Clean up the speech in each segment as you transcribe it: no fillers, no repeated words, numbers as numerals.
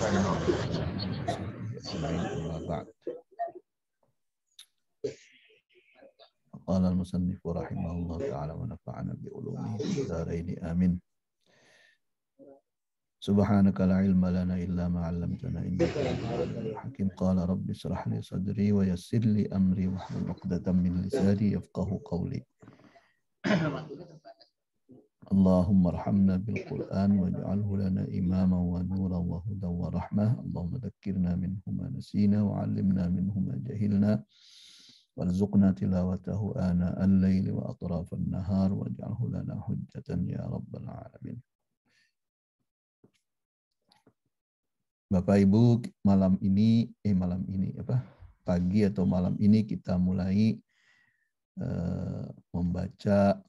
قال المصنف رحمه الله تعالى ونفعنا بعلومه في الدارين آمين. سبحانك لا علم لنا إلا ما علمتنا إنك أنت العليم الحكيم. قال رب اشرح لي صدري ويسر لي أمري واحلل عقدة من لساني يفقهوا قولي. اللهم ارحمنا بالقرآن واجعله لنا إماما ونورا وهدى ورحمة. اللهم ذكرنا منه ما نسينا وعلمنا منه ما جهلنا وارزقنا تلاوته آناء الليل وأطراف النهار واجعله لنا حجة يا رب العالمين. Bapak Ibu, pagi atau malam ini kita mulai membaca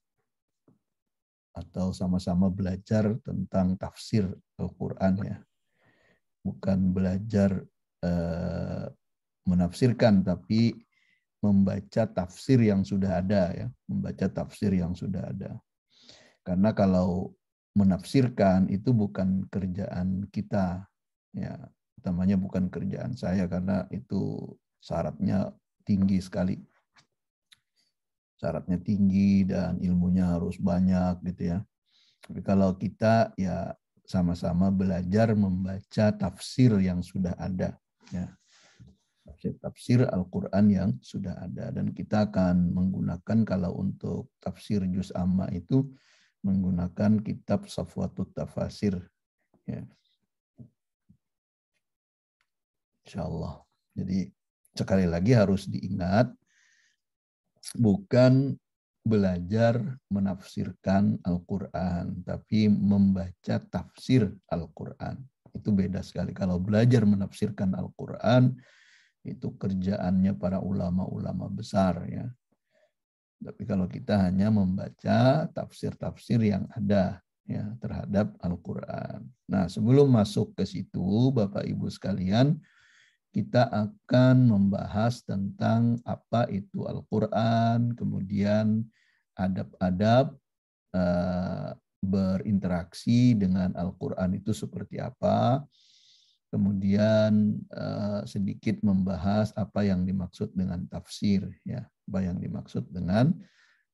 atau sama-sama belajar tentang tafsir Al-Quran ya. Bukan belajar menafsirkan, tapi membaca tafsir yang sudah ada ya. Membaca tafsir yang sudah ada. Karena kalau menafsirkan itu bukan kerjaan kita. Ya, utamanya bukan kerjaan saya karena itu syaratnya tinggi sekali. Syaratnya tinggi dan ilmunya harus banyak gitu ya. Tapi kalau kita ya sama-sama belajar membaca tafsir yang sudah ada ya. Tafsir Al-Quran yang sudah ada, dan kita akan menggunakan kalau untuk tafsir juz amma itu menggunakan kitab Safwatut Tafasir ya. Insyaallah. Jadi sekali lagi harus diingat, bukan belajar menafsirkan Al-Quran, tapi membaca tafsir Al-Quran. Itu beda sekali. Kalau belajar menafsirkan Al-Quran, itu kerjaannya para ulama-ulama besar ya. Tapi kalau kita hanya membaca tafsir-tafsir yang ada ya terhadap Al-Quran. Nah, sebelum masuk ke situ, Bapak Ibu sekalian, kita akan membahas tentang apa itu Al-Quran, kemudian adab-adab berinteraksi dengan Al-Quran itu seperti apa, kemudian sedikit membahas apa yang dimaksud dengan tafsir, ya, apa yang dimaksud dengan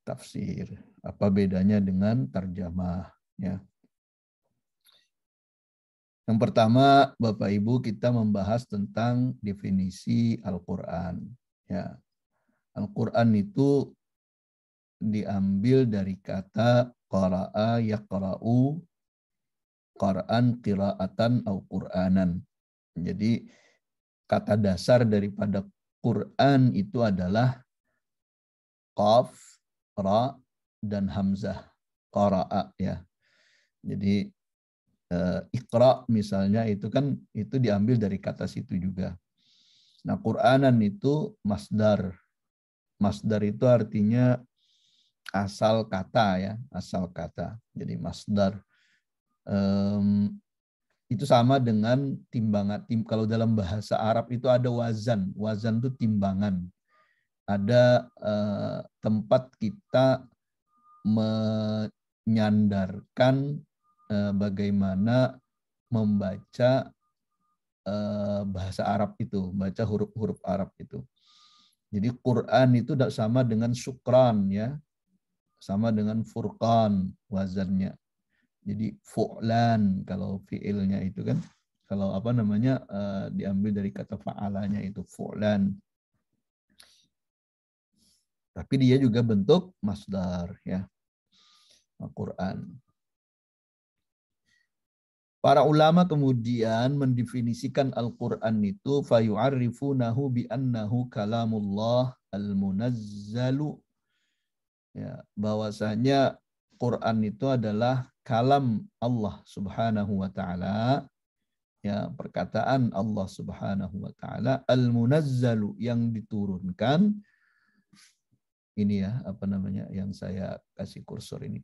tafsir, apa bedanya dengan tarjamah, ya. Yang pertama, Bapak Ibu, kita membahas tentang definisi Al-Quran. Ya. Al-Quran itu diambil dari kata qara'a yaqra'u, Qur'an qira'atan au Qur'anan. Jadi kata dasar daripada Quran itu adalah qaf, ra, dan hamzah. Qara'a ya. Jadi Iqra misalnya itu kan itu diambil dari kata situ juga. Nah, Qur'anan itu masdar. Masdar itu artinya asal kata ya, asal kata. Jadi masdar itu sama dengan timbangan. Kalau dalam bahasa Arab itu ada wazan. Wazan itu timbangan. Ada tempat kita menyandarkan bagaimana membaca bahasa Arab itu, baca huruf-huruf Arab itu. Jadi Quran itu tidak sama dengan syukran ya, sama dengan furqan wazannya. Jadi fu'lan kalau fiilnya itu kan, kalau apa namanya diambil dari kata fa'alanya itu fu'lan. Tapi dia juga bentuk masdar ya, Al-Quran. Para ulama kemudian mendefinisikan Al-Quran itu fayu'arrifunahu bi'annahu kalamullah al-munazzalu. Ya, bahwasanya Quran itu adalah kalam Allah Subhanahu wa taala, ya, perkataan Allah Subhanahu wa taala, al-munazzalu, yang diturunkan. Ini ya, apa namanya yang saya kasih kursor ini.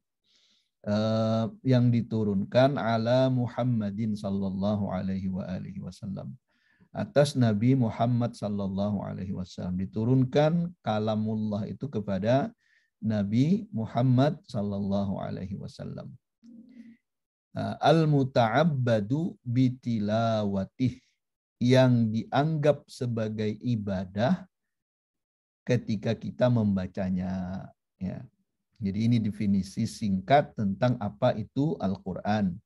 Yang diturunkan ala Muhammadin sallallahu alaihi wa alihi wasallam, atas Nabi Muhammad sallallahu alaihi wasallam. Diturunkan kalamullah itu kepada Nabi Muhammad sallallahu alaihi wasallam. Al-muta'abbadu bitilawatih, yang dianggap sebagai ibadah ketika kita membacanya. Ya. Jadi ini definisi singkat tentang apa itu Al-Quran.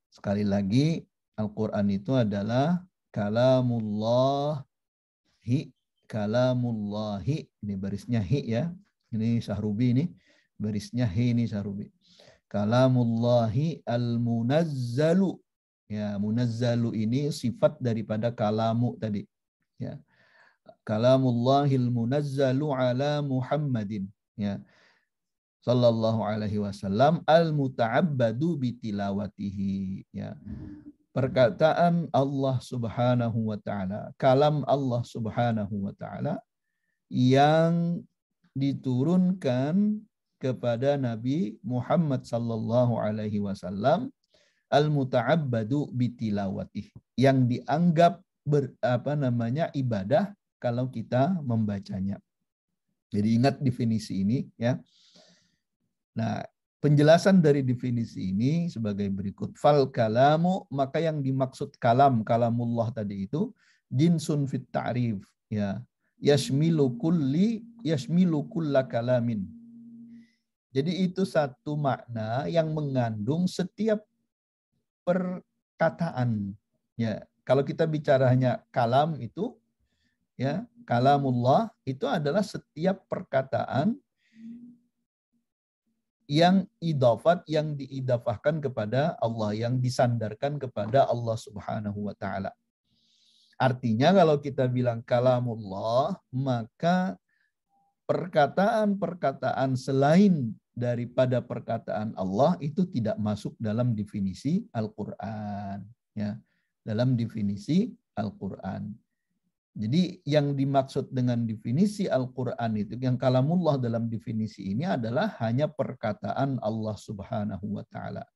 Sekali lagi, Al-Quran itu adalah kalamullahi, ini barisnya hi ya. Ini Syahrubi ini, barisnya hi ini Syahrubi. Kalamullahi al-munazzalu. Ya, munazzalu ini sifat daripada kalamu tadi. Ya. Kalamullahil munazzalu ala Muhammadin. Ya. Sallallahu alaihi wasallam al-muta'abbadu bitilawatihi. Ya. Perkataan Allah Subhanahu wa taala, kalam Allah Subhanahu wa taala yang diturunkan kepada Nabi Muhammad sallallahu alaihi wasallam, al-muta'abbadu bitilawatih, yang dianggap ibadah kalau kita membacanya. Jadi ingat definisi ini ya. Nah, penjelasan dari definisi ini sebagai berikut. Fal kalamu, maka yang dimaksud kalamullah tadi itu jinsun fit ta'rif ya. Yashmilu kulla kalamin. Jadi itu satu makna yang mengandung setiap perkataan. Ya, kalau kita bicara hanya kalam itu ya, kalamullah itu adalah setiap perkataan yang idafat, yang diidafahkan kepada Allah, yang disandarkan kepada Allah Subhanahu wa taala. Artinya kalau kita bilang kalamullah, maka perkataan-perkataan selain daripada perkataan Allah itu tidak masuk dalam definisi Al-Qur'an ya, dalam definisi Al-Qur'an. Jadi yang dimaksud dengan definisi Al-Qur'an itu, yang kalamullah dalam definisi ini adalah hanya perkataan Allah Subhanahu wa taala.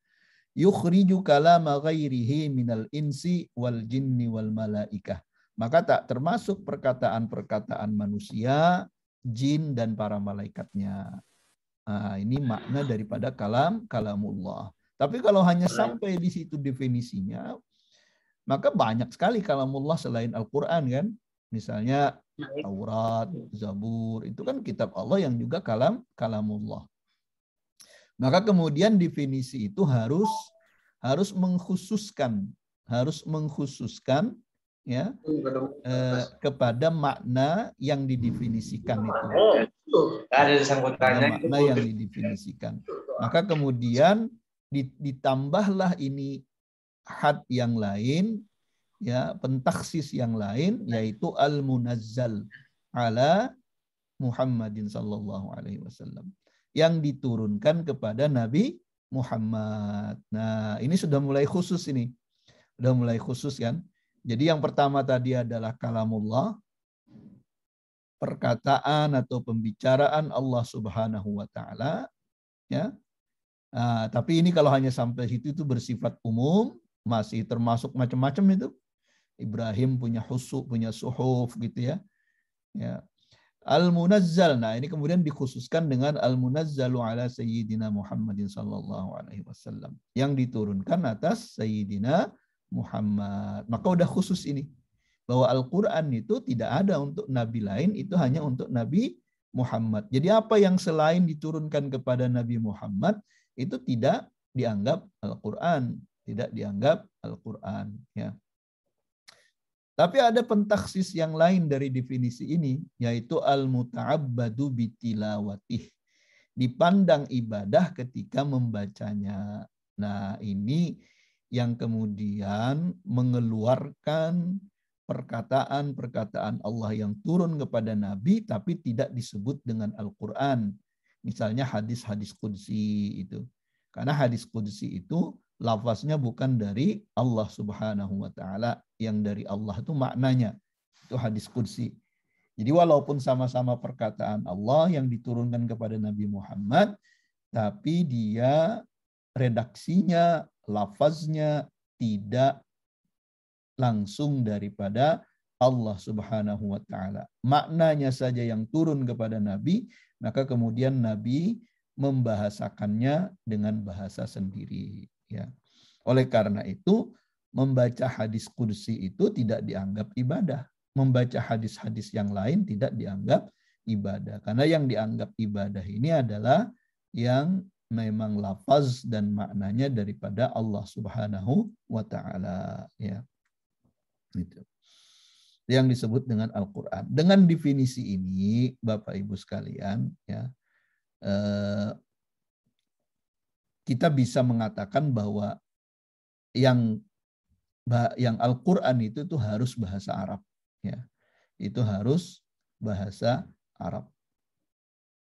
Yukhriju kalama ghairihi minal insi wal jinni wal malaikah. Maka tak termasuk perkataan-perkataan manusia, jin dan para malaikatnya. Nah, ini makna daripada kalamullah. Tapi kalau hanya sampai di situ definisinya, maka banyak sekali kalamullah selain Al-Qur'an kan. Misalnya Taurat, Zabur, itu kan kitab Allah yang juga kalamullah. Maka kemudian definisi itu harus mengkhususkan ya kepada makna yang didefinisikan itu. Makna yang didefinisikan. Maka kemudian ditambahlah ini had yang lain, ya, pentaksis yang lain, yaitu al-munazzal ala Muhammadin sallallahu alaihi wasallam, yang diturunkan kepada Nabi Muhammad. Nah, ini sudah mulai khusus ini. Sudah mulai khusus kan? Jadi yang pertama tadi adalah kalamullah, perkataan atau pembicaraan Allah Subhanahu wa taala, ya. Nah, tapi ini kalau hanya sampai situ itu bersifat umum, masih termasuk macam-macam itu. Ibrahim punya punya suhuf gitu ya. Ya. Al-munazzal. Nah, ini kemudian dikhususkan dengan al-munazzalu ala sayyidina Muhammadin sallallahu alaihi wasallam, yang diturunkan atas sayyidina Muhammad. Maka udah khusus ini, bahwa Al-Qur'an itu tidak ada untuk nabi lain, itu hanya untuk Nabi Muhammad. Jadi apa yang selain diturunkan kepada Nabi Muhammad itu tidak dianggap Al-Qur'an, tidak dianggap Al-Qur'an ya. Tapi ada pentaksis yang lain dari definisi ini, yaitu al-muta'abbadu bitilawatih, dipandang ibadah ketika membacanya. Nah, ini yang kemudian mengeluarkan perkataan-perkataan Allah yang turun kepada Nabi tapi tidak disebut dengan Al-Qur'an. Misalnya hadis-hadis qudsi itu. Karena hadis qudsi itu lafaznya bukan dari Allah Subhanahu wa taala, yang dari Allah itu maknanya. Itu hadis qudsi. Jadi walaupun sama-sama perkataan Allah yang diturunkan kepada Nabi Muhammad, tapi dia redaksinya, lafaznya tidak langsung daripada Allah Subhanahu wa taala. Maknanya saja yang turun kepada Nabi, maka kemudian Nabi membahasakannya dengan bahasa sendiri ya. Oleh karena itu, membaca hadis qudsi itu tidak dianggap ibadah. Membaca hadis-hadis yang lain tidak dianggap ibadah. Karena yang dianggap ibadah ini adalah yang memang lafaz dan maknanya daripada Allah Subhanahu wa taala, ya. Gitu. Yang disebut dengan Al-Qur'an. Dengan definisi ini, Bapak Ibu sekalian, ya, kita bisa mengatakan bahwa yang Al-Qur'an itu tuh harus bahasa Arab, ya. Itu harus bahasa Arab.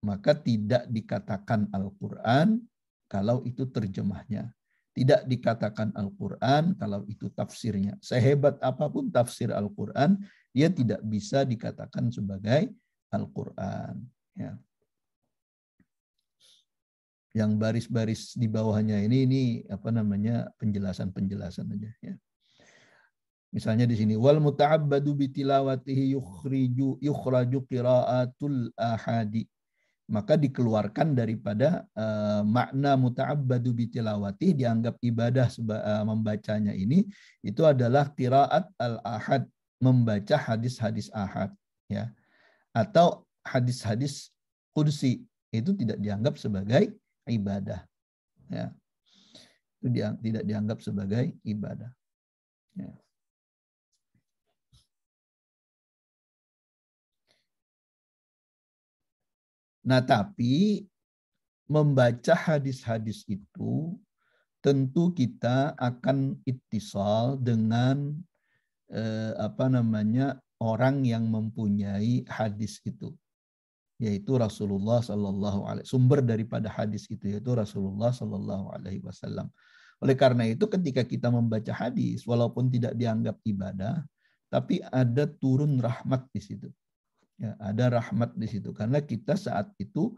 Maka tidak dikatakan Al-Qur'an kalau itu terjemahnya. Tidak dikatakan Al-Qur'an kalau itu tafsirnya. Sehebat apapun tafsir Al-Qur'an, dia tidak bisa dikatakan sebagai Al-Qur'an. Ya. Yang baris-baris di bawahnya ini apa namanya, penjelasan-penjelasan aja, ya. Misalnya di sini, wal muta'abbadu bitilawatihi yukhraju qiraatul ahadi. Maka dikeluarkan daripada makna muta'abbadu bitilawati, dianggap ibadah membacanya ini, itu adalah qiraat al-ahad, membaca hadis-hadis ahad, ya, atau hadis-hadis qudsi, itu tidak dianggap sebagai ibadah, ya. Itu tidak dianggap sebagai ibadah, ya. Nah, tapi membaca hadis-hadis itu tentu kita akan ittisal dengan apa namanya, orang yang mempunyai hadis itu, yaitu Rasulullah Sallallahu Alaihi Wasallam. Sumber daripada hadis itu yaitu Rasulullah Sallallahu Alaihi Wasallam. Oleh karena itu, ketika kita membaca hadis, walaupun tidak dianggap ibadah, tapi ada turun rahmat di situ. Ya, ada rahmat di situ karena kita saat itu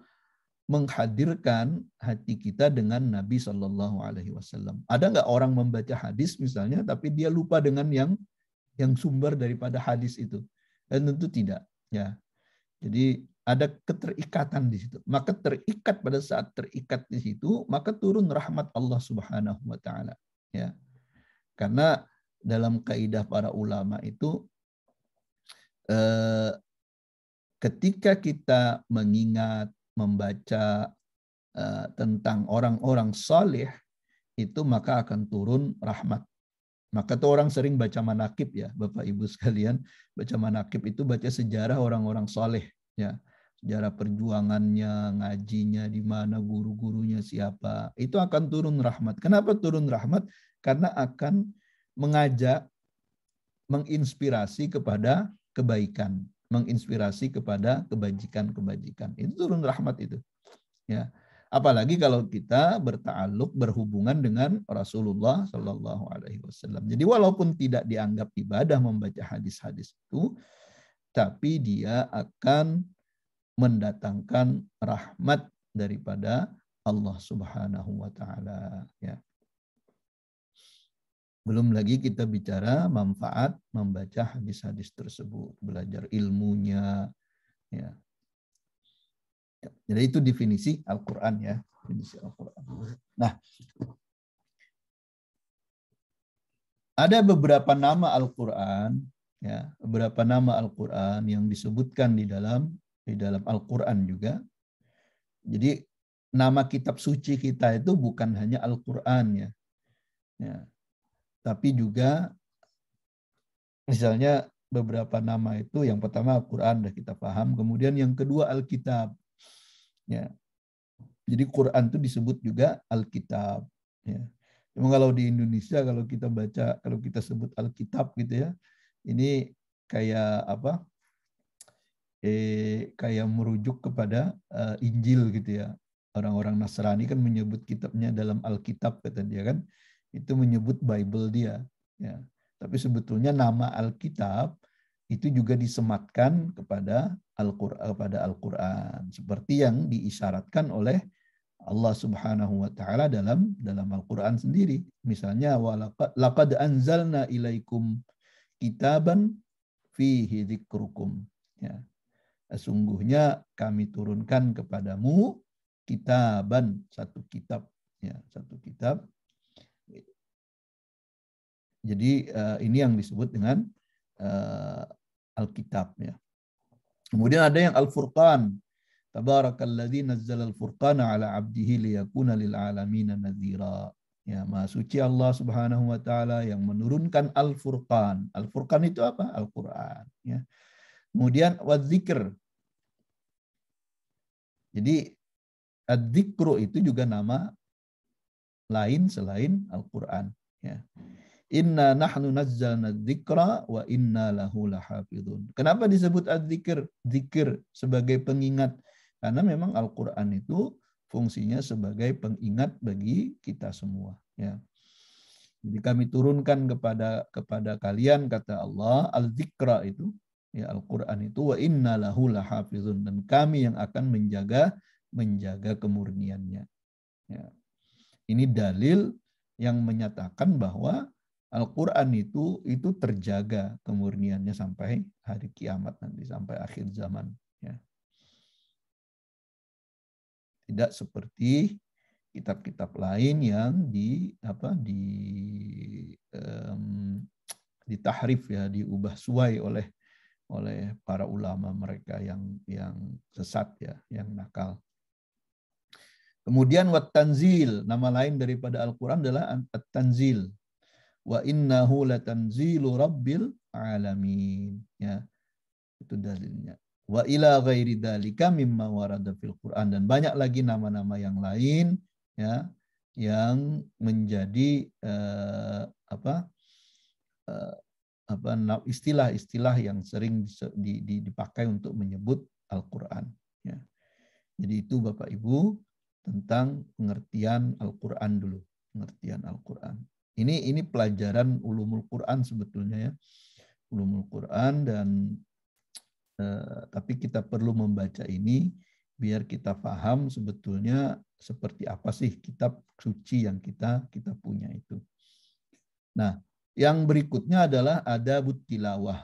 menghadirkan hati kita dengan Nabi Shallallahu Alaihi Wasallam. Ada nggak orang membaca hadis misalnya, tapi dia lupa dengan yang sumber daripada hadis itu? Dan tentu tidak. Ya, jadi ada keterikatan di situ. Maka terikat, pada saat terikat di situ, maka turun rahmat Allah Subhanahu Wa Taala. Ya, karena dalam kaidah para ulama itu, ketika kita mengingat, membaca tentang orang-orang saleh itu, maka akan turun rahmat. Maka tuh orang sering baca manakib, ya Bapak Ibu sekalian. Baca manakib itu baca sejarah orang-orang saleh, ya. Sejarah perjuangannya, ngajinya di mana, guru-gurunya siapa. Itu akan turun rahmat. Kenapa turun rahmat? Karena akan mengajak, menginspirasi kepada kebaikan, menginspirasi kepada kebajikan-kebajikan. Itu turun rahmat itu. Ya. Apalagi kalau kita berta'alluq, berhubungan dengan Rasulullah Shallallahu Alaihi Wasallam. Jadi walaupun tidak dianggap ibadah membaca hadis-hadis itu, tapi dia akan mendatangkan rahmat daripada Allah Subhanahu Wa Taala. Ya. Belum lagi kita bicara manfaat membaca hadis-hadis tersebut, belajar ilmunya, ya. Jadi itu definisi Al-Quran, ya. Definisi Al-Quran. Nah, ada beberapa nama Al-Quran, ya, beberapa nama Al-Quran yang disebutkan di dalam Al-Quran juga. Jadi nama kitab suci kita itu bukan hanya Al-Quran, ya. Ya. Tapi juga misalnya beberapa nama itu, yang pertama Al-Quran, sudah kita paham. Kemudian yang kedua Alkitab. Ya. Jadi Quran itu disebut juga Alkitab. Ya. Cuma kalau di Indonesia, kalau kita baca, kalau kita sebut Alkitab gitu, ya, ini kayak apa? Kayak merujuk kepada Injil gitu, ya. Orang-orang Nasrani kan menyebut kitabnya dalam Alkitab, kata dia kan. Itu menyebut Bible dia. Ya. Tapi sebetulnya nama Alkitab itu juga disematkan kepada Al-Quran, seperti yang diisyaratkan oleh Allah Subhanahu Wa Taala dalam Al-Quran sendiri. Misalnya, laqad anzalna ilaikum kitaban fihi dzikrukum. Ya. Sesungguhnya kami turunkan kepadamu kitaban, satu kitab, ya, satu kitab Jadi ini yang disebut dengan Alkitab ya. Kemudian ada yang Al-Furqan. Tabarakalladzi nazzala al-furqana ala 'abdihi liyakuna lil 'alamin nadhira. Ya, Maha suci Allah Subhanahu wa taala yang menurunkan Al-Furqan. Al-Furqan itu apa? Al-Qur'an ya. Kemudian wadzikr. Jadi adzikru itu juga nama lain selain Al-Qur'an ya. Inna nahnu nazzalna dzikra wa inna lahu lahafizun. Kenapa disebut adzikr? Zikir sebagai pengingat. Karena memang Al-Qur'an itu fungsinya sebagai pengingat bagi kita semua ya. Jadi kami turunkan kepada kalian kata Allah al-dzikra itu ya, Al-Qur'an itu wa inna lahu lahafizun, dan kami yang akan menjaga kemurniannya ya. Ini dalil yang menyatakan bahwa Al-Quran itu terjaga kemurniannya sampai hari kiamat nanti, sampai akhir zaman ya. Tidak seperti kitab-kitab lain yang ditahrif ya, diubah suai oleh para ulama mereka yang sesat ya, yang nakal. Kemudian wat-tanzil, nama lain daripada Al-Quran adalah at-tanzil. Wa innahu latanzilu rabbil alamin ya, itu dalilnya. Wa ila ghairi dzalika mimma warada fil Quran, dan banyak lagi nama-nama yang lain ya yang menjadi istilah-istilah yang sering dipakai untuk menyebut Al-Quran ya. Jadi itu Bapak Ibu tentang pengertian Al-Quran dulu, pengertian Al-Quran. Ini pelajaran ulumul Quran sebetulnya ya, ulumul Quran, dan tapi kita perlu membaca ini biar kita paham sebetulnya seperti apa sih kitab suci yang kita punya itu. Nah, yang berikutnya adalah adabut tilawah.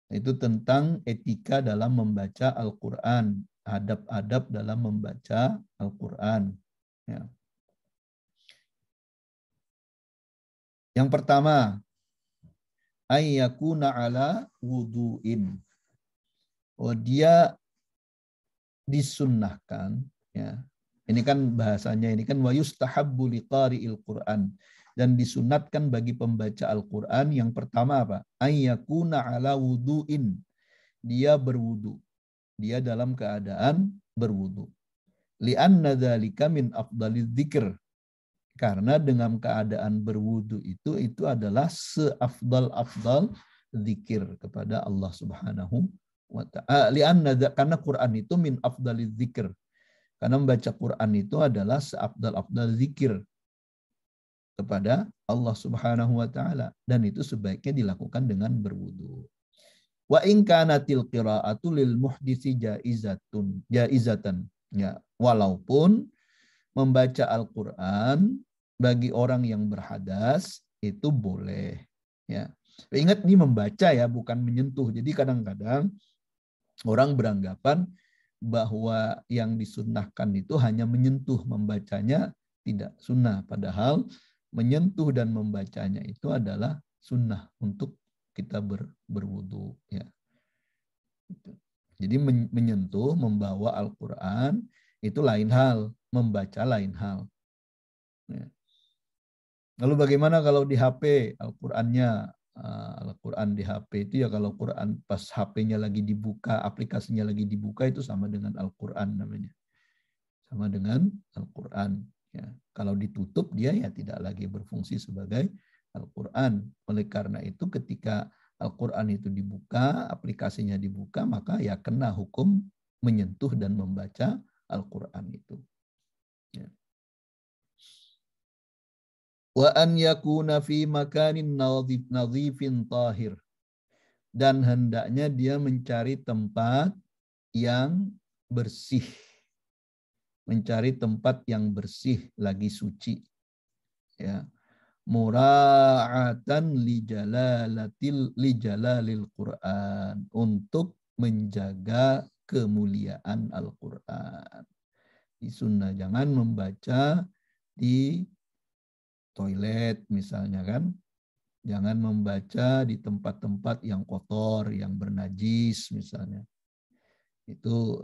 Itu tentang etika dalam membaca Al-Quran, adab-adab dalam membaca Al-Quran ya. Yang pertama, ayyakuna ala wudu'in. Oh, dia disunnahkan ya. Ini kan bahasanya, ini kan wa yustahabbu liqari'il Qur'an, dan disunatkan bagi pembaca Al-Qur'an yang pertama apa? Ayyakuna ala wudu'in. Dia berwudu. Dia dalam keadaan berwudu. Li'anna dzalika min afdaliz dzikr. Karena dengan keadaan berwudu itu adalah seafdal-afdal zikir kepada Allah Subhanahu wa ta'ala. Karena Quran itu min afdaliz zikir. Karena membaca Quran itu adalah seafdal-afdal zikir kepada Allah Subhanahu wa ta'ala, dan itu sebaiknya dilakukan dengan berwudu. Wa in kanatil qira'atu lil muhditsi jaizatan. Ya, walaupun membaca Al-Quran bagi orang yang berhadas itu boleh ya. Ingat ini membaca ya, bukan menyentuh. Jadi kadang-kadang orang beranggapan bahwa yang disunnahkan itu hanya menyentuh, membacanya tidak sunnah, padahal menyentuh dan membacanya itu adalah sunnah untuk kita berwudu ya. Jadi menyentuh, membawa Al-Quran itu lain hal, membaca lain hal. Ya. Lalu bagaimana kalau di HP Al-Qurannya? Al-Quran di HP itu ya, kalau Quran pas HP-nya lagi dibuka, aplikasinya lagi dibuka, itu sama dengan Al-Quran namanya. Sama dengan Al-Quran. Ya. Kalau ditutup dia ya tidak lagi berfungsi sebagai Al-Quran. Oleh karena itu ketika Al-Quran itu dibuka, aplikasinya dibuka, maka ya kena hukum menyentuh dan membaca Al-Quran itu. Ya. Wa an yakuna fi makanin nadhifin tahir. Dan hendaknya dia mencari tempat yang bersih. Mencari tempat yang bersih, lagi suci. Ya. Mura'atan li jalalil Qur'an. Untuk menjaga kemuliaan Al-Quran. Di sunnah jangan membaca di toilet misalnya kan. Jangan membaca di tempat-tempat yang kotor, yang bernajis misalnya. Itu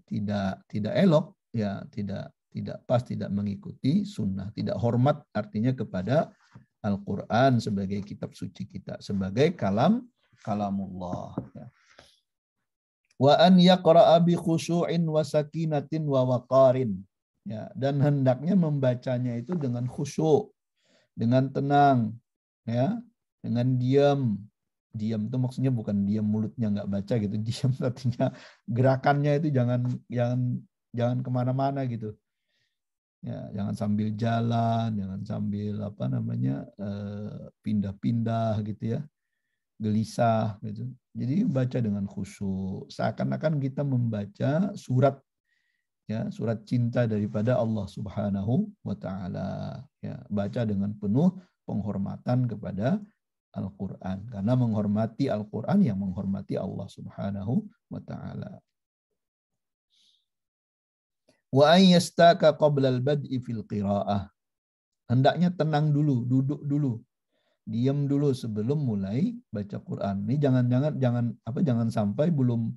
tidak elok, ya, tidak pas, tidak mengikuti sunnah, tidak hormat artinya kepada Al-Quran sebagai kitab suci kita, sebagai kalamullah. Ya. Wa an yaqra'a bi khusyu'in wa sakinatin wa waqarin. Ya, dan hendaknya membacanya itu dengan khusyuk, dengan tenang, ya, dengan diam. Diam itu maksudnya bukan diam mulutnya nggak baca gitu, diam artinya gerakannya itu jangan kemana-mana gitu. Ya, jangan sambil jalan, jangan sambil pindah-pindah gitu ya, gelisah gitu. Jadi baca dengan khusyuk, seakan-akan kita membaca surat, ya, surat cinta daripada Allah Subhanahu wa taala. Ya, baca dengan penuh penghormatan kepada Al-Quran. Karena menghormati Al-Quran yang menghormati Allah Subhanahu wa ta'ala. Wa an yastaka qabla al-bad'i fil qira'ah. Hendaknya tenang dulu, duduk dulu. Diam dulu sebelum mulai baca Quran. Ini jangan sampai belum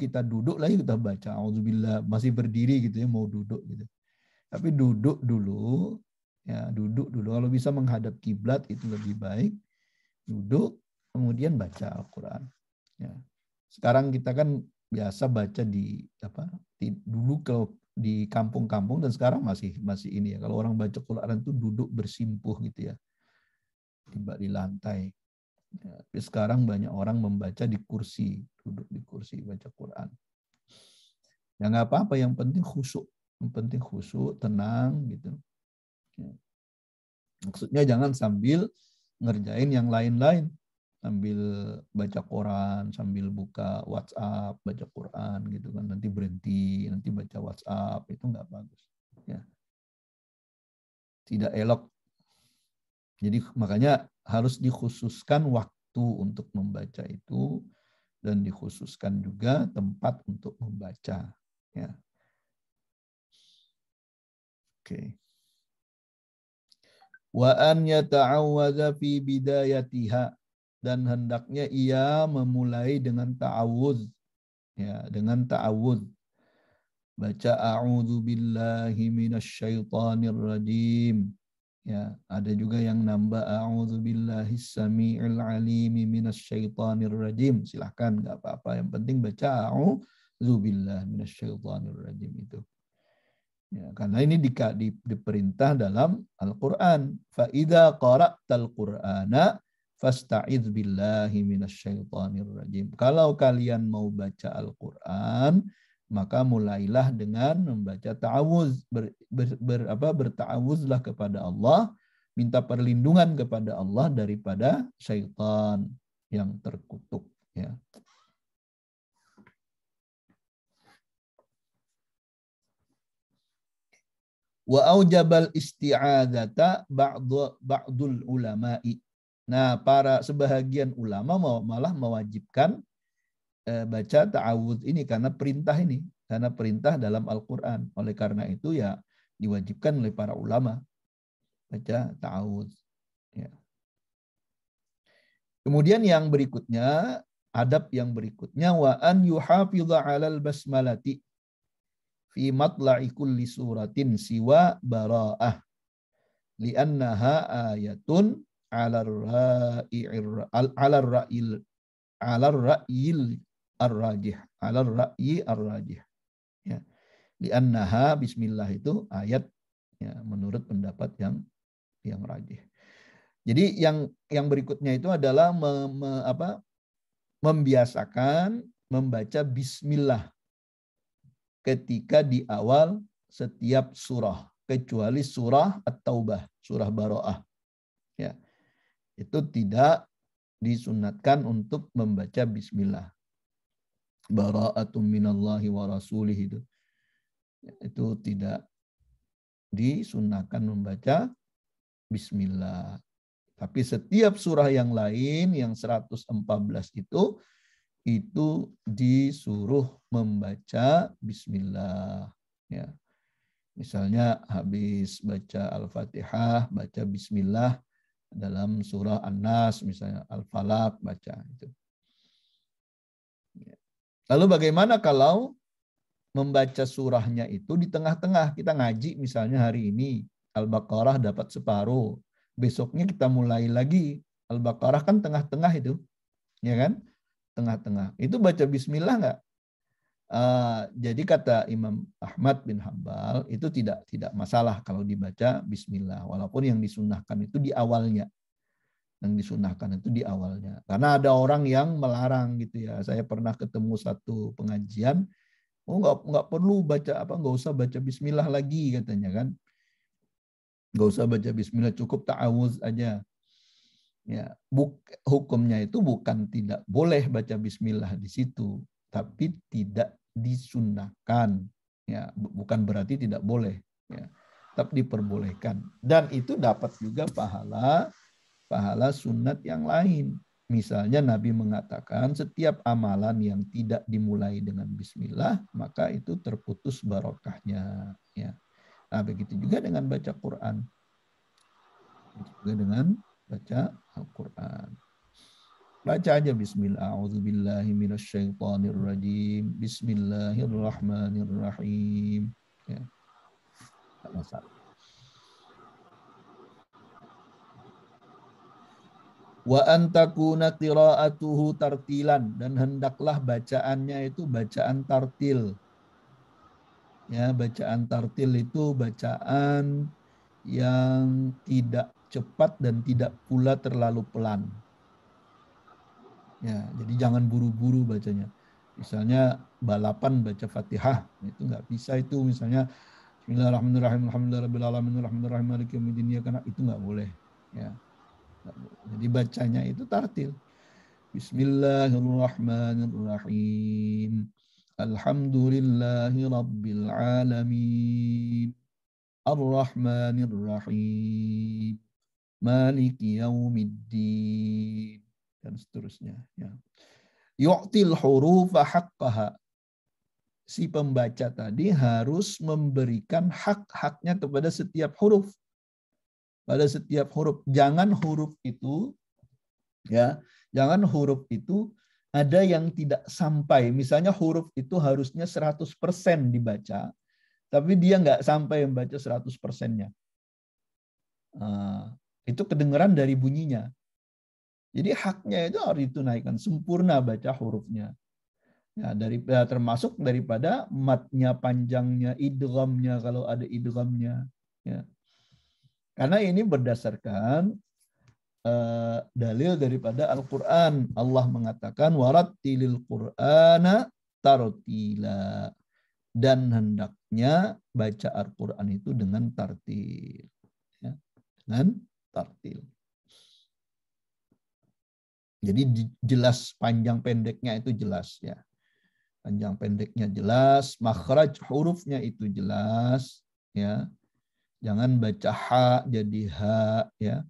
kita duduk lagi kita baca. Auzubillah, masih berdiri gitu ya, mau duduk gitu. Tapi duduk dulu, ya, duduk dulu. Kalau bisa menghadap kiblat itu lebih baik. Duduk, kemudian baca Al-Quran. Ya. Sekarang kita kan biasa baca dulu kalau di kampung-kampung, dan sekarang masih ini ya. Kalau orang baca Quran itu duduk bersimpuh gitu ya, tiba di lantai. Ya. Tapi sekarang banyak orang membaca di kursi, duduk di kursi baca Quran. Ya nggak apa-apa, yang penting khusyuk, tenang gitu. Ya. Maksudnya jangan sambil ngerjain yang lain-lain, sambil baca Quran, sambil buka WhatsApp, baca Quran gitu kan, nanti berhenti, nanti baca WhatsApp, itu nggak bagus. Ya. Tidak elok. Jadi makanya harus dikhususkan waktu untuk membaca itu, dan dikhususkan juga tempat untuk membaca. Ya. Oke. Wa an yata'awwadza fi bidayatiha, dan hendaknya ia memulai dengan ta'awudz, ya, dengan ta'awudz. Baca a'udzu billahi minasyaitonir rajim. Ya, ada juga yang nambah a'udzu billahis samii'il alim minasyaitonir rajim. Silakan, enggak apa-apa, yang penting baca a'udzu billahi minasyaitonir rajim itu. Ya, karena ini diperintah dalam Al-Quran. Fa'idha qara'tal Qur'ana fasta'idz billahi minasyaitonir rajim. Kalau kalian mau baca Al-Quran, maka mulailah dengan membaca ta'awuz. Berta'awuzlah kepada Allah, minta perlindungan kepada Allah daripada syaitan yang terkutuk. Ya. Wa aujabal isti'adzata ba'dul ulama'i. Nah, sebahagian ulama malah mewajibkan baca ta'awudz ini karena perintah dalam Al-Qur'an. Oleh karena itu ya diwajibkan oleh para ulama baca ta'awudz. Ya. Kemudian yang berikutnya, adab yang berikutnya, wa an yuhafidha 'alal basmalati fi matla'i kulli suratin siwa bara'ah li'annaha ayatun 'ala ra'yil ar-rajih ya. Li'annaha, bismillah itu ayat, ya, menurut pendapat yang rajih. Jadi yang berikutnya itu adalah membiasakan membaca bismillah ketika di awal setiap surah, kecuali surah At-Taubah, surah Bara'ah. Ya. Itu tidak disunatkan untuk membaca bismillah. Bara'atum minallahi wa rasulih itu tidak disunatkan membaca bismillah. Tapi setiap surah yang lain yang 114 itu disuruh membaca bismillah, ya. Misalnya habis baca Al-Fatihah, baca Bismillah dalam surah An-Nas, misalnya Al-Falaq, baca itu. Lalu bagaimana kalau membaca surahnya itu di tengah-tengah? Kita ngaji misalnya hari ini Al-Baqarah dapat separuh, besoknya kita mulai lagi Al-Baqarah, kan tengah-tengah itu, ya kan? Tengah-tengah. Itu baca Bismillah nggak? Jadi kata Imam Ahmad bin Hambal itu tidak masalah kalau dibaca Bismillah, walaupun yang disunahkan itu di awalnya. Yang disunahkan itu di awalnya. Karena ada orang yang melarang gitu ya. Saya pernah ketemu satu pengajian, nggak perlu baca nggak usah baca Bismillah lagi katanya kan. Nggak usah baca Bismillah, cukup ta'awuz aja. Ya, hukumnya itu bukan tidak boleh baca Bismillah di situ, tapi tidak disunahkan, ya, bukan berarti tidak boleh, ya, tapi diperbolehkan, dan itu dapat juga pahala sunat yang lain. Misalnya Nabi mengatakan setiap amalan yang tidak dimulai dengan Bismillah maka itu terputus barokahnya, ya. Nah, begitu juga dengan baca Quran, begitu juga dengan baca Al-Quran. Baca aja Bismillah. A'udzubillahi minasyaitonirrajim. Bismillahirrahmanirrahim. Ya, tak masalah. Wa antakuna qira'atuhu tartilan, dan hendaklah bacaannya itu bacaan tartil. Ya, bacaan tartil itu bacaan yang tidak cepat dan tidak pula terlalu pelan. Ya, jadi jangan buru-buru bacanya. Misalnya balapan baca Fatihah, itu nggak bisa itu. Misalnya Bismillahirrahmanirrahim, alhamdulillahirabbil arrahmanirrahim, maliki yaumiddin, karena itu nggak boleh. Ya, nggak boleh. Jadi bacanya itu tartil. Bismillahirrahmanirrahim. Alhamdulillahirabbil alamin. Ar-Rahmanir-Rahim. Maliki yaumiddin, dan seterusnya, ya. Yu'til hurufa haqqaha. Si pembaca tadi harus memberikan hak-haknya kepada setiap huruf. Pada setiap huruf. Jangan huruf itu, ya, jangan huruf itu ada yang tidak sampai. Misalnya huruf itu harusnya 100% dibaca, tapi dia nggak sampai membaca 100%-nya. Itu kedengaran dari bunyinya. Jadi haknya itu harus ditunaikan, sempurna baca hurufnya. Ya, termasuk daripada matnya, panjangnya, idghamnya kalau ada idghamnya. Ya. Karena ini berdasarkan dalil daripada Al-Quran. Allah mengatakan warattilil Qur'ana tartila. Dan hendaknya baca Al-Quran itu dengan tartil. Ya. Dengan tartil. Jadi jelas panjang pendeknya itu jelas, ya. Panjang pendeknya jelas, makhraj hurufnya itu jelas, ya. Jangan baca ha jadi ha, ya.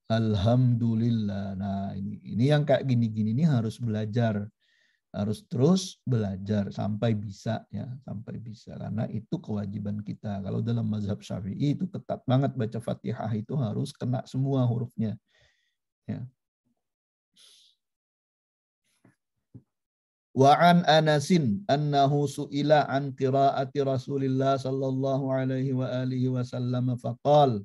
Alhamdulillah. Nah, ini yang kayak gini-gini ini harus belajar. Harus terus belajar sampai bisa, ya, sampai bisa, karena itu kewajiban kita. Kalau dalam mazhab Syafi'i itu ketat banget, baca Fatihah itu harus kena semua hurufnya, ya. Wa an Anasin annahu su'ila an qiraati Rasulillah sallallahu alaihi wa alihi wasallam faqal.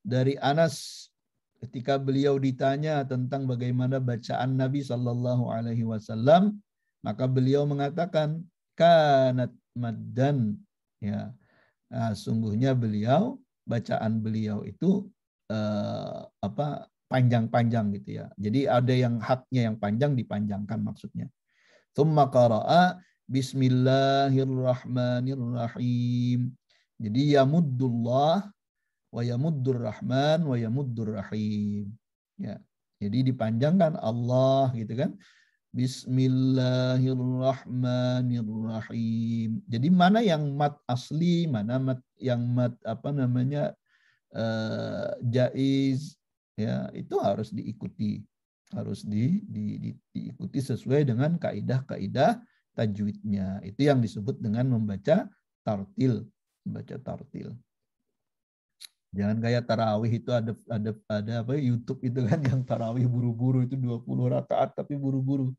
Dari Anas ketika beliau ditanya tentang bagaimana bacaan Nabi sallallahu alaihi wasallam, maka beliau mengatakan kanat maddan, ya. Nah, sungguhnya bacaan beliau itu panjang-panjang gitu, ya. Jadi ada yang haknya yang panjang dipanjangkan maksudnya. Tsumma qara'a Bismillahirrahmanirrahim. Jadi yamuddullah wa yamuddur rahman wa yamuddur rahim. Ya. Jadi dipanjangkan Allah gitu kan. Bismillahirrahmanirrahim. Jadi mana yang mat asli, mana mat yang mat jaiz, ya, itu harus diikuti. Harus diikuti sesuai dengan kaidah-kaidah tajwidnya. Itu yang disebut dengan membaca tartil, Membaca tartil. Jangan kayak tarawih itu ada apa YouTube itu kan yang tarawih buru-buru itu 20 rakaat tapi buru-buru.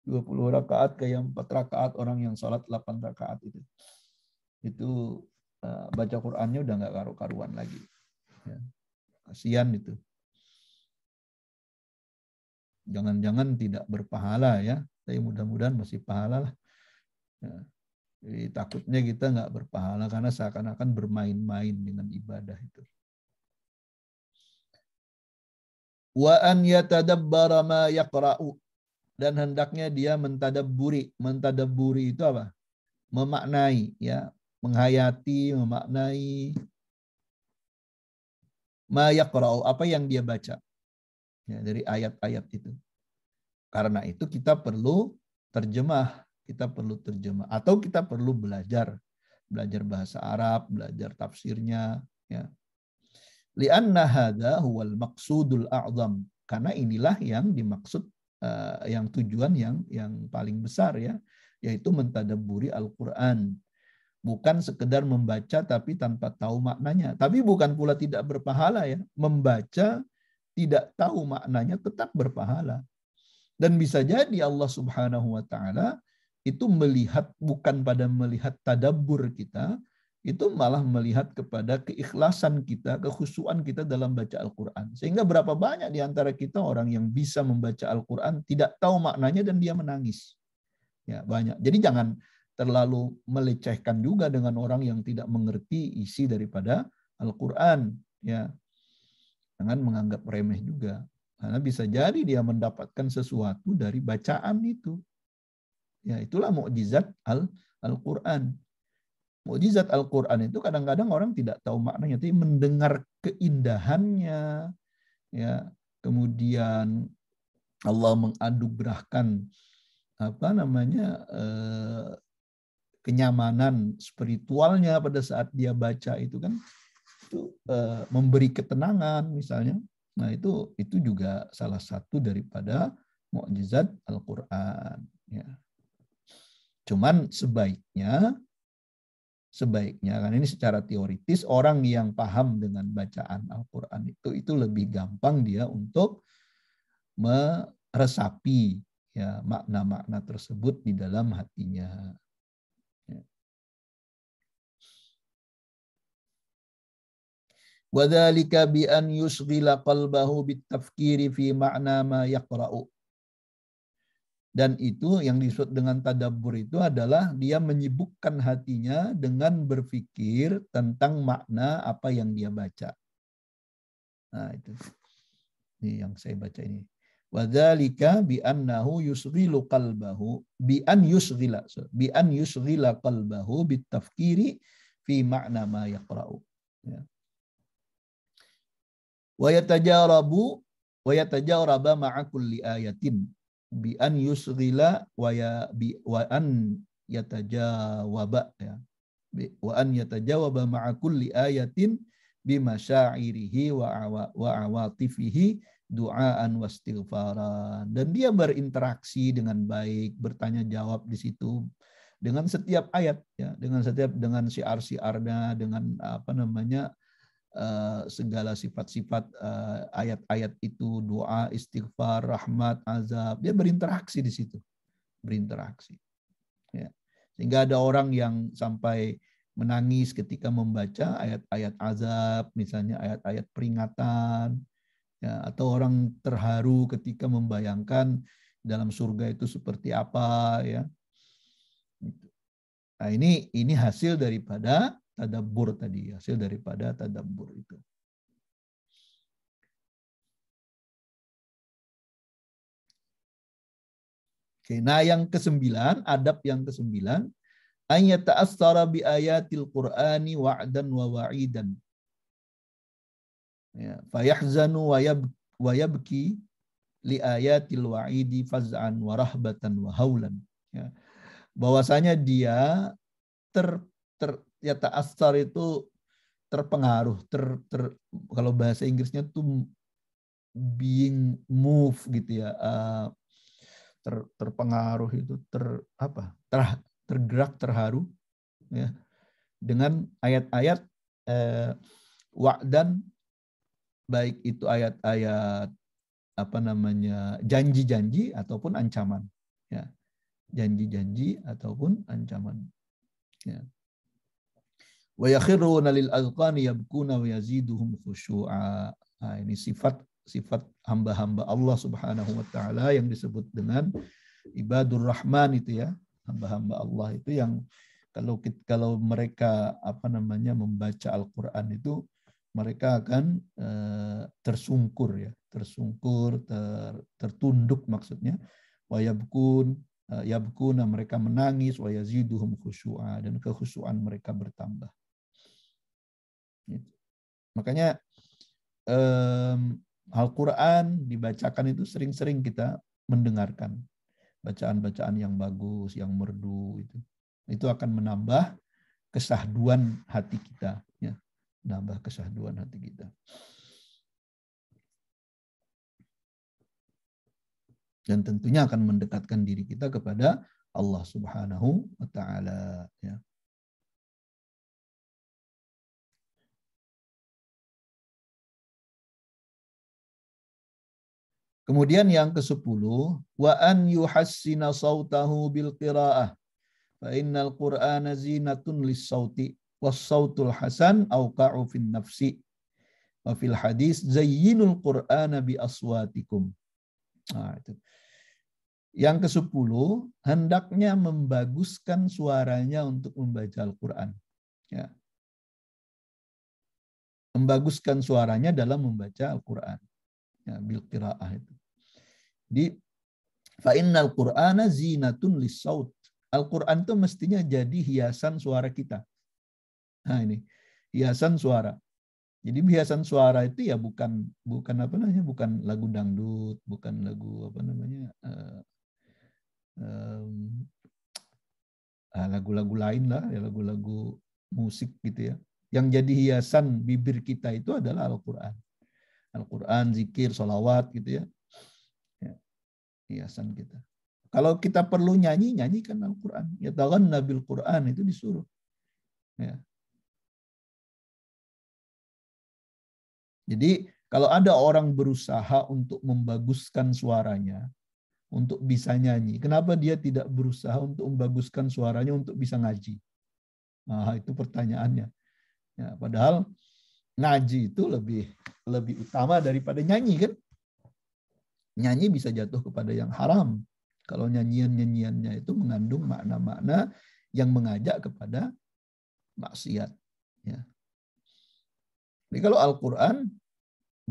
20 rakaat kayak 4 rakaat orang yang sholat 8 rakaat itu. Itu baca Qur'annya udah nggak karu-karuan lagi. Ya. Kasihan itu. Jangan-jangan tidak berpahala ya. Tapi mudah-mudahan masih pahala lah. Ya. Jadi takutnya kita nggak berpahala karena seakan-akan bermain-main dengan ibadah itu. Wa an yatadabbara ma yaqra'u, dan hendaknya dia mentadabburi. Mentadabburi itu apa? Memaknai, ya, menghayati, memaknai ma yaqra'u, apa yang dia baca. Ya, dari ayat-ayat itu. Karena itu kita perlu terjemah, atau kita perlu belajar bahasa Arab, belajar tafsirnya, ya. Li'anna hadza huwal maqsudul a'zam, karena inilah yang dimaksud, yang tujuan yang paling besar, ya, yaitu mentadabburi Al-Qur'an. Bukan sekedar membaca tapi tanpa tahu maknanya. Tapi bukan pula tidak berpahala, ya. Membaca tidak tahu maknanya tetap berpahala. Dan bisa jadi Allah Subhanahu wa taala itu melihat bukan pada melihat tadabbur kita, itu malah melihat kepada keikhlasan kita, kekhusyuan kita dalam baca Al-Qur'an. Sehingga berapa banyak di antara kita orang yang bisa membaca Al-Qur'an tidak tahu maknanya dan dia menangis. Ya, banyak. Jadi jangan terlalu melecehkan juga dengan orang yang tidak mengerti isi daripada Al-Qur'an, ya. Jangan menganggap remeh juga. Karena bisa jadi dia mendapatkan sesuatu dari bacaan itu. Ya, itulah mukjizat Al-Qur'an. Mukjizat Al-Qur'an itu kadang-kadang orang tidak tahu maknanya, tapi mendengar keindahannya, ya. Kemudian Allah menganugerahkan kenyamanan spiritualnya pada saat dia baca itu kan, itu memberi ketenangan misalnya. Nah, itu juga salah satu daripada mukjizat Al-Qur'an, ya. Cuman sebaiknya kan ini secara teoritis orang yang paham dengan bacaan Al-Qur'an itu lebih gampang dia untuk meresapi, ya, makna-makna tersebut di dalam hatinya. Ya. Wadzalika bi an yusghila qalbahu bitafkiri fi ma'na ma yaqra'u. Dan itu yang disebut dengan tadabbur itu adalah dia menyibukkan hatinya dengan berpikir tentang makna apa yang dia baca. Nah, itu. Ini yang saya baca ini. Wadzalika bi annahu yusghilu qalbahu bi an yusghila qalbahu bitafkiri fi ma'na ma yaqra'u. Ya. Wa yatajaraba ma'a kulli ayatin bi an yusghila wa an yatajawaba, ya. Wa an yatajawaba ma'a kulli ayatin bi masyairihi wa awatifihi du'aan wa istighfaran. Dan dia berinteraksi dengan baik, bertanya jawab di situ dengan setiap ayat, ya, dengan syiar-syiarnya, dengan segala sifat-sifat ayat-ayat itu, doa, istighfar, rahmat, azab, dia berinteraksi di situ, ya. Sehingga ada orang yang sampai menangis ketika membaca ayat-ayat azab, misalnya ayat-ayat peringatan, ya, atau orang terharu ketika membayangkan dalam surga itu seperti apa, ya. Nah, ini hasil daripada tadabbur tadi, hasil daripada tadabbur itu. Oke, nah yang ke-9, adab yang ke-9, an yata'assara bi ayatil Qur'ani wa'dan wa wa'idan. Ya, fayahzanu wa yabki li ayatil wa'idi faz'an wa rahbatan wa haulan. Ya. Bahwasanya dia ya ta'assar itu terpengaruh, kalau bahasa Inggrisnya tuh being move gitu, ya, terpengaruh itu tergerak, terharu, ya, dengan ayat-ayat wa'dan, baik itu ayat-ayat janji-janji ataupun ancaman, ya, janji-janji ataupun ancaman, ya. Wa yakhruna lil azqani yabkuna wa yaziduhum khusyu'a. Nah, ini sifat hamba-hamba Allah Subhanahu wa taala yang disebut dengan ibadur rahman itu, ya. Hamba-hamba Allah itu yang kalau mereka membaca Al-Qur'an itu mereka akan tersungkur, ya, tertunduk maksudnya. Wa yabkuna, mereka menangis, wa yaziduhum khusyu'a, dan kekhusyuan mereka bertambah. Makanya Al-Quran dibacakan itu sering-sering kita mendengarkan bacaan-bacaan yang bagus, yang merdu, itu akan menambah kesahduan hati kita, ya, menambah kesahduan hati kita. Dan tentunya akan mendekatkan diri kita kepada Allah Subhanahu wa taala, ya. Kemudian yang ke-10, wa an yuhassina sautahu bil qiraah. Fa innal Qur'ana zinatun lis-sauti was-sautul hasan auqa'u fin nafsi. Wa fil hadis zayyinul Qur'ana bi aswatikum. Nah, itu. Yang ke-10, hendaknya membaguskan suaranya untuk membaca Al-Qur'an. Ya. Membaguskan suaranya dalam membaca Al-Qur'an. Ya, bil qiraah itu. Di fa innal Qur'ana zinatun lis-saut. Al-Qur'an itu mestinya jadi hiasan suara kita. Nah, ini hiasan suara. Jadi hiasan suara itu ya bukan lagu dangdut, bukan lagu lagu-lagu lain lah, ya, lagu-lagu musik gitu, ya. Yang jadi hiasan bibir kita itu adalah Al-Qur'an. Al-Qur'an, zikir, sholawat gitu, ya. Hiasan kita. Kalau kita perlu nyanyikan Al-Quran. Ya taghanna bil Quran, itu disuruh. Ya. Jadi kalau ada orang berusaha untuk membaguskan suaranya, untuk bisa nyanyi, kenapa dia tidak berusaha untuk membaguskan suaranya untuk bisa ngaji? Nah, itu pertanyaannya. Ya, padahal ngaji itu lebih utama daripada nyanyi, kan? Nyanyi bisa jatuh kepada yang haram. Kalau nyanyiannya itu mengandung makna-makna yang mengajak kepada maksiat. Ya. Jadi kalau Al-Quran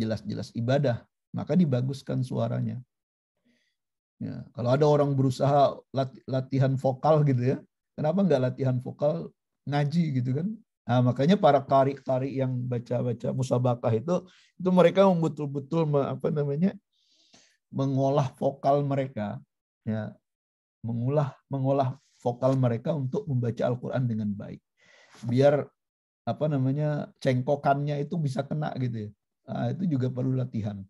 jelas-jelas ibadah, maka dibaguskan suaranya. Ya. Kalau ada orang berusaha latihan vokal gitu, ya, kenapa nggak latihan vokal ngaji gitu, kan? Nah, makanya para qari yang baca musabaqah itu mereka betul-betul mengolah vokal mereka, ya, mengolah vokal mereka untuk membaca Al-Quran dengan baik, biar cengkokannya itu bisa kena gitu, ya. Nah, itu juga perlu latihan,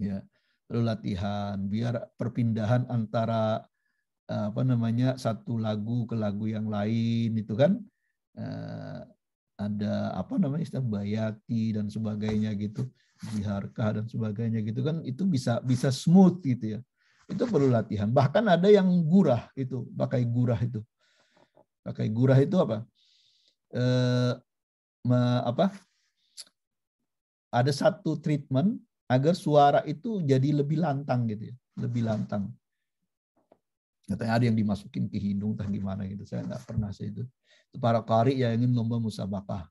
ya, perlu latihan biar perpindahan antara satu lagu ke lagu yang lain itu kan ada istilah bayati dan sebagainya gitu, biharkah dan sebagainya gitu kan, itu bisa smooth gitu, ya. Itu perlu latihan. Bahkan ada yang gurah itu, pakai gurah itu. Pakai gurah itu apa? Ada satu treatment agar suara itu jadi lebih lantang gitu, ya. Lebih lantang. Katanya ada yang dimasukin ke hidung entah gimana gitu. Saya nggak pernah sih itu. Para qari yang ingin lomba musabaqah.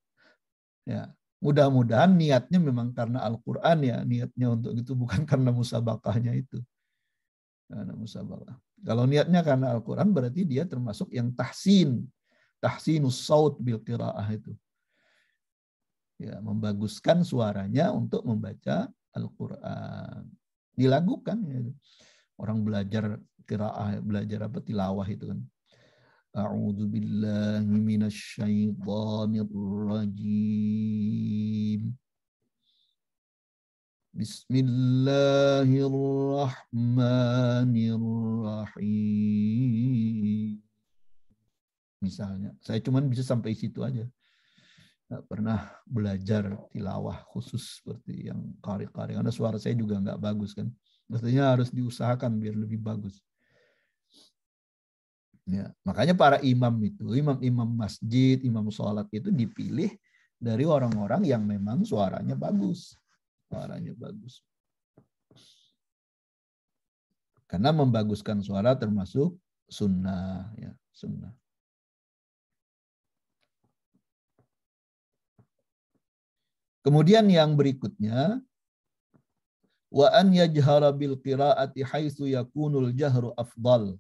Ya, mudah-mudahan niatnya memang karena Al-Qur'an, ya, niatnya untuk itu, bukan karena musabaqahnya itu. Karena musabaqah. Kalau niatnya karena Al-Qur'an berarti dia termasuk yang tahsinus saut bil qiraah itu. Ya, membaguskan suaranya untuk membaca Al-Qur'an. Dilakukan, ya. Orang belajar qiraah, belajar tilawah itu kan. A'udzu billahi minasy syaithanir rajim. Bismillahirrahmanirrahim. misalnya. Saya cuman bisa sampai situ aja. Nggak pernah belajar tilawah khusus seperti yang qari-qari. Karena suara saya juga nggak bagus kan. Maksudnya harus diusahakan biar lebih bagus. Ya, makanya para imam itu, imam-imam masjid, imam sholat itu dipilih dari orang-orang yang memang suaranya bagus. Suaranya bagus. Karena membaguskan suara termasuk sunnah. Ya, sunnah. Kemudian yang berikutnya, wa an yajhara bil qiraati haitsu yakunul jahru afdal.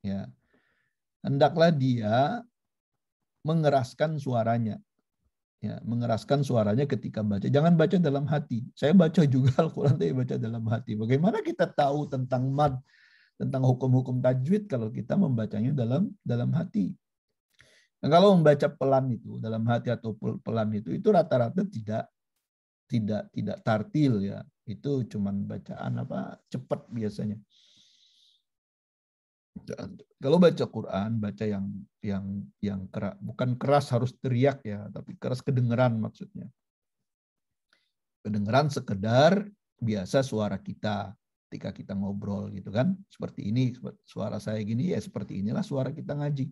Ya. Hendaklah dia mengeraskan suaranya. Ya, mengeraskan suaranya ketika baca. Jangan baca dalam hati. Saya baca juga Al-Quran, tapi baca dalam hati. Bagaimana kita tahu tentang mad, tentang hukum-hukum tajwid kalau kita membacanya dalam hati? Nah, kalau membaca pelan itu, dalam hati atau pelan itu rata-rata tidak tartil ya. Itu cuman bacaan cepat biasanya. Kalau baca Quran, baca yang keras, bukan keras harus teriak ya, tapi keras kedengeran maksudnya. Kedengeran sekedar biasa suara kita ketika kita ngobrol gitu kan. Seperti ini, suara saya gini ya seperti inilah suara kita ngaji.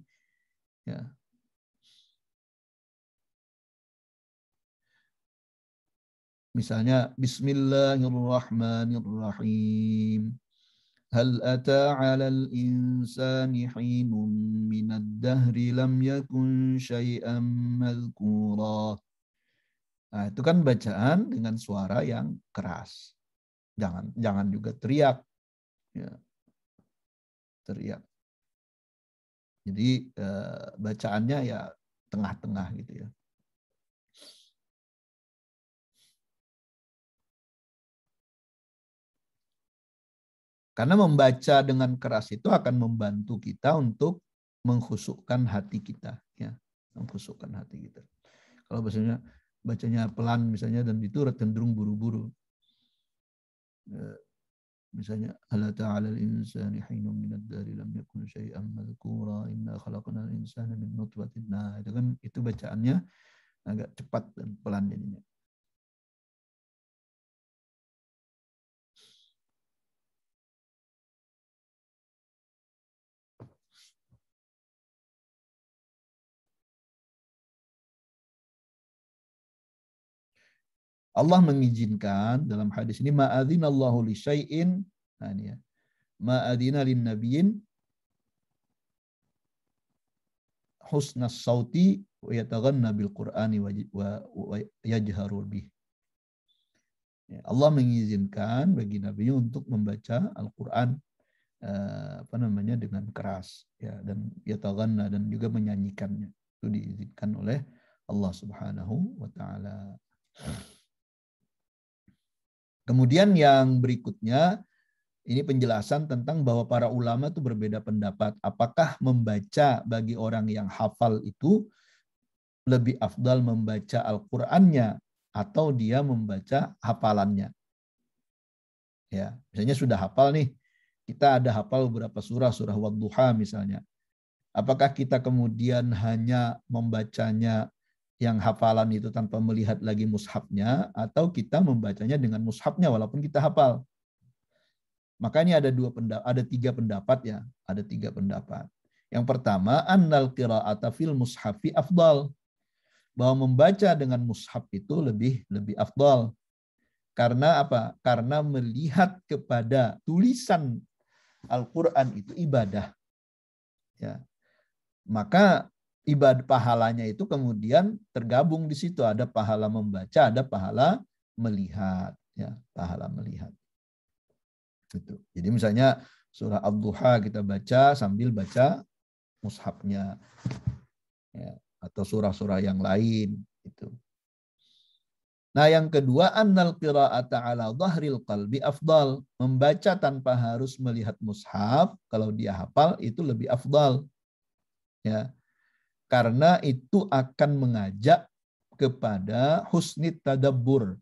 Ya. Misalnya Bismillahirrahmanirrahim. Hal ata 'alal insani hinun minad dahri lam yakun syai'an madhkura. Nah, itu kan bacaan dengan suara yang keras. Jangan juga teriak. Ya. Teriak. Jadi bacaannya ya tengah-tengah gitu ya. Karena membaca dengan keras itu akan membantu kita untuk mengkhusukkan hati kita, ya, mengkhusukkan hati kita. Kalau bacanya pelan misalnya dan itu cenderung buru-buru. Misalnya hal ta'ala al-insani hinum minad dari lam yakun syai'an madhkura inna khalaqnal insana min nutfatin. Nah, itu bacaannya agak cepat dan pelan jadinya. Allah mengizinkan dalam hadis ini ma'adzinallahu li syai'in, nah ini ya. Ma'adzina lin nabiyyin husnas sauti wa yataghanna bil qur'ani wa yajharu bih. Allah mengizinkan bagi nabi untuk membaca Al-Qur'an dengan keras ya, dan yataghanna dan juga menyanyikannya. Itu diizinkan oleh Allah Subhanahu wa taala. Kemudian yang berikutnya, ini penjelasan tentang bahwa para ulama itu berbeda pendapat. Apakah membaca bagi orang yang hafal itu lebih afdal membaca Al-Qur'annya atau dia membaca hafalannya? Ya, misalnya sudah hafal nih, kita ada hafal beberapa surah Wadduha misalnya. Apakah kita kemudian hanya membacanya yang hafalan itu tanpa melihat lagi mushafnya, atau kita membacanya dengan mushafnya walaupun kita hafal? Maka ini ada tiga pendapat ya, ada tiga pendapat. Yang pertama, annal qira'ata fil mushafi afdal, bahwa membaca dengan mushaf itu lebih afdal. Karena apa? Karena melihat kepada tulisan Al-Qur'an itu ibadah. Ya. Maka ibadah pahalanya itu kemudian tergabung di situ, ada pahala membaca, ada pahala melihat, ya, pahala melihat. Gitu. Jadi misalnya surah Ad-Duha kita baca sambil baca mushafnya, ya, atau surah-surah yang lain itu. Nah, yang kedua, annal qira'ata ala dhahril qalbi afdal, membaca tanpa harus melihat mushaf kalau dia hafal itu lebih afdal. Ya. Karena itu akan mengajak kepada husnit tadabbur.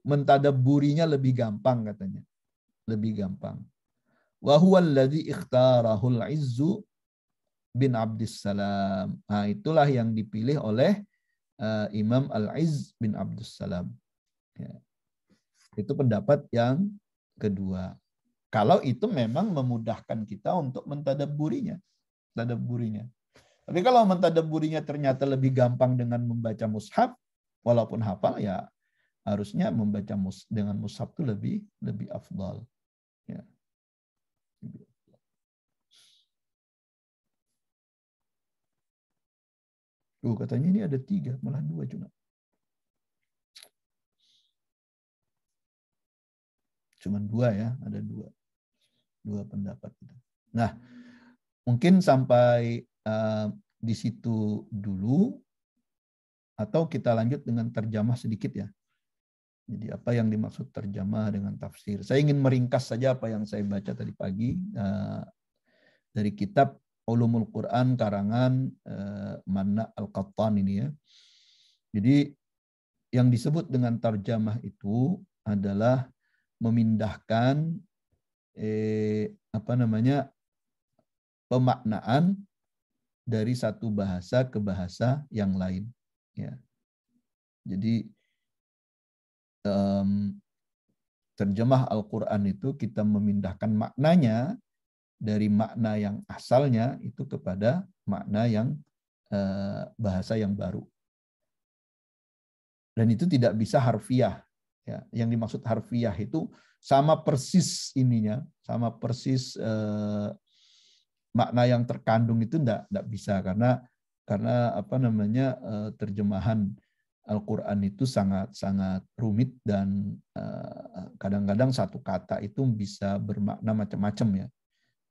Mentadabburinya lebih gampang katanya. Lebih gampang. Wa huwa alladhi ikhtarahul izzu bin Abdussalam. Nah, itulah yang dipilih oleh Imam Al-Izz bin Abdussalam. Ya. Itu pendapat yang kedua. Kalau itu memang memudahkan kita untuk mentadabburinya. Tapi kalau mentadabburinya ternyata lebih gampang dengan membaca mushaf, walaupun hafal, ya harusnya membaca dengan mushaf itu lebih afdal. Ya. Katanya ini ada 3, malah 2 cuma. Cuman 2 ya, ada 2 pendapat. Nah, mungkin sampai di situ dulu, atau kita lanjut dengan terjemah sedikit ya. Jadi apa yang dimaksud terjemah dengan tafsir? Saya ingin meringkas saja apa yang saya baca tadi pagi dari kitab Ulumul Quran karangan Manna Al-Qattan ini ya. Jadi yang disebut dengan terjemah itu adalah memindahkan pemaknaan dari satu bahasa ke bahasa yang lain. Ya. Jadi terjemah Al-Quran itu kita memindahkan maknanya dari makna yang asalnya itu kepada makna yang bahasa yang baru. Dan itu tidak bisa harfiah. Ya. Yang dimaksud harfiah itu sama persis ininya, sama persis makna yang terkandung itu enggak bisa karena terjemahan Al-Quran itu sangat rumit dan kadang-kadang satu kata itu bisa bermakna macam-macam ya,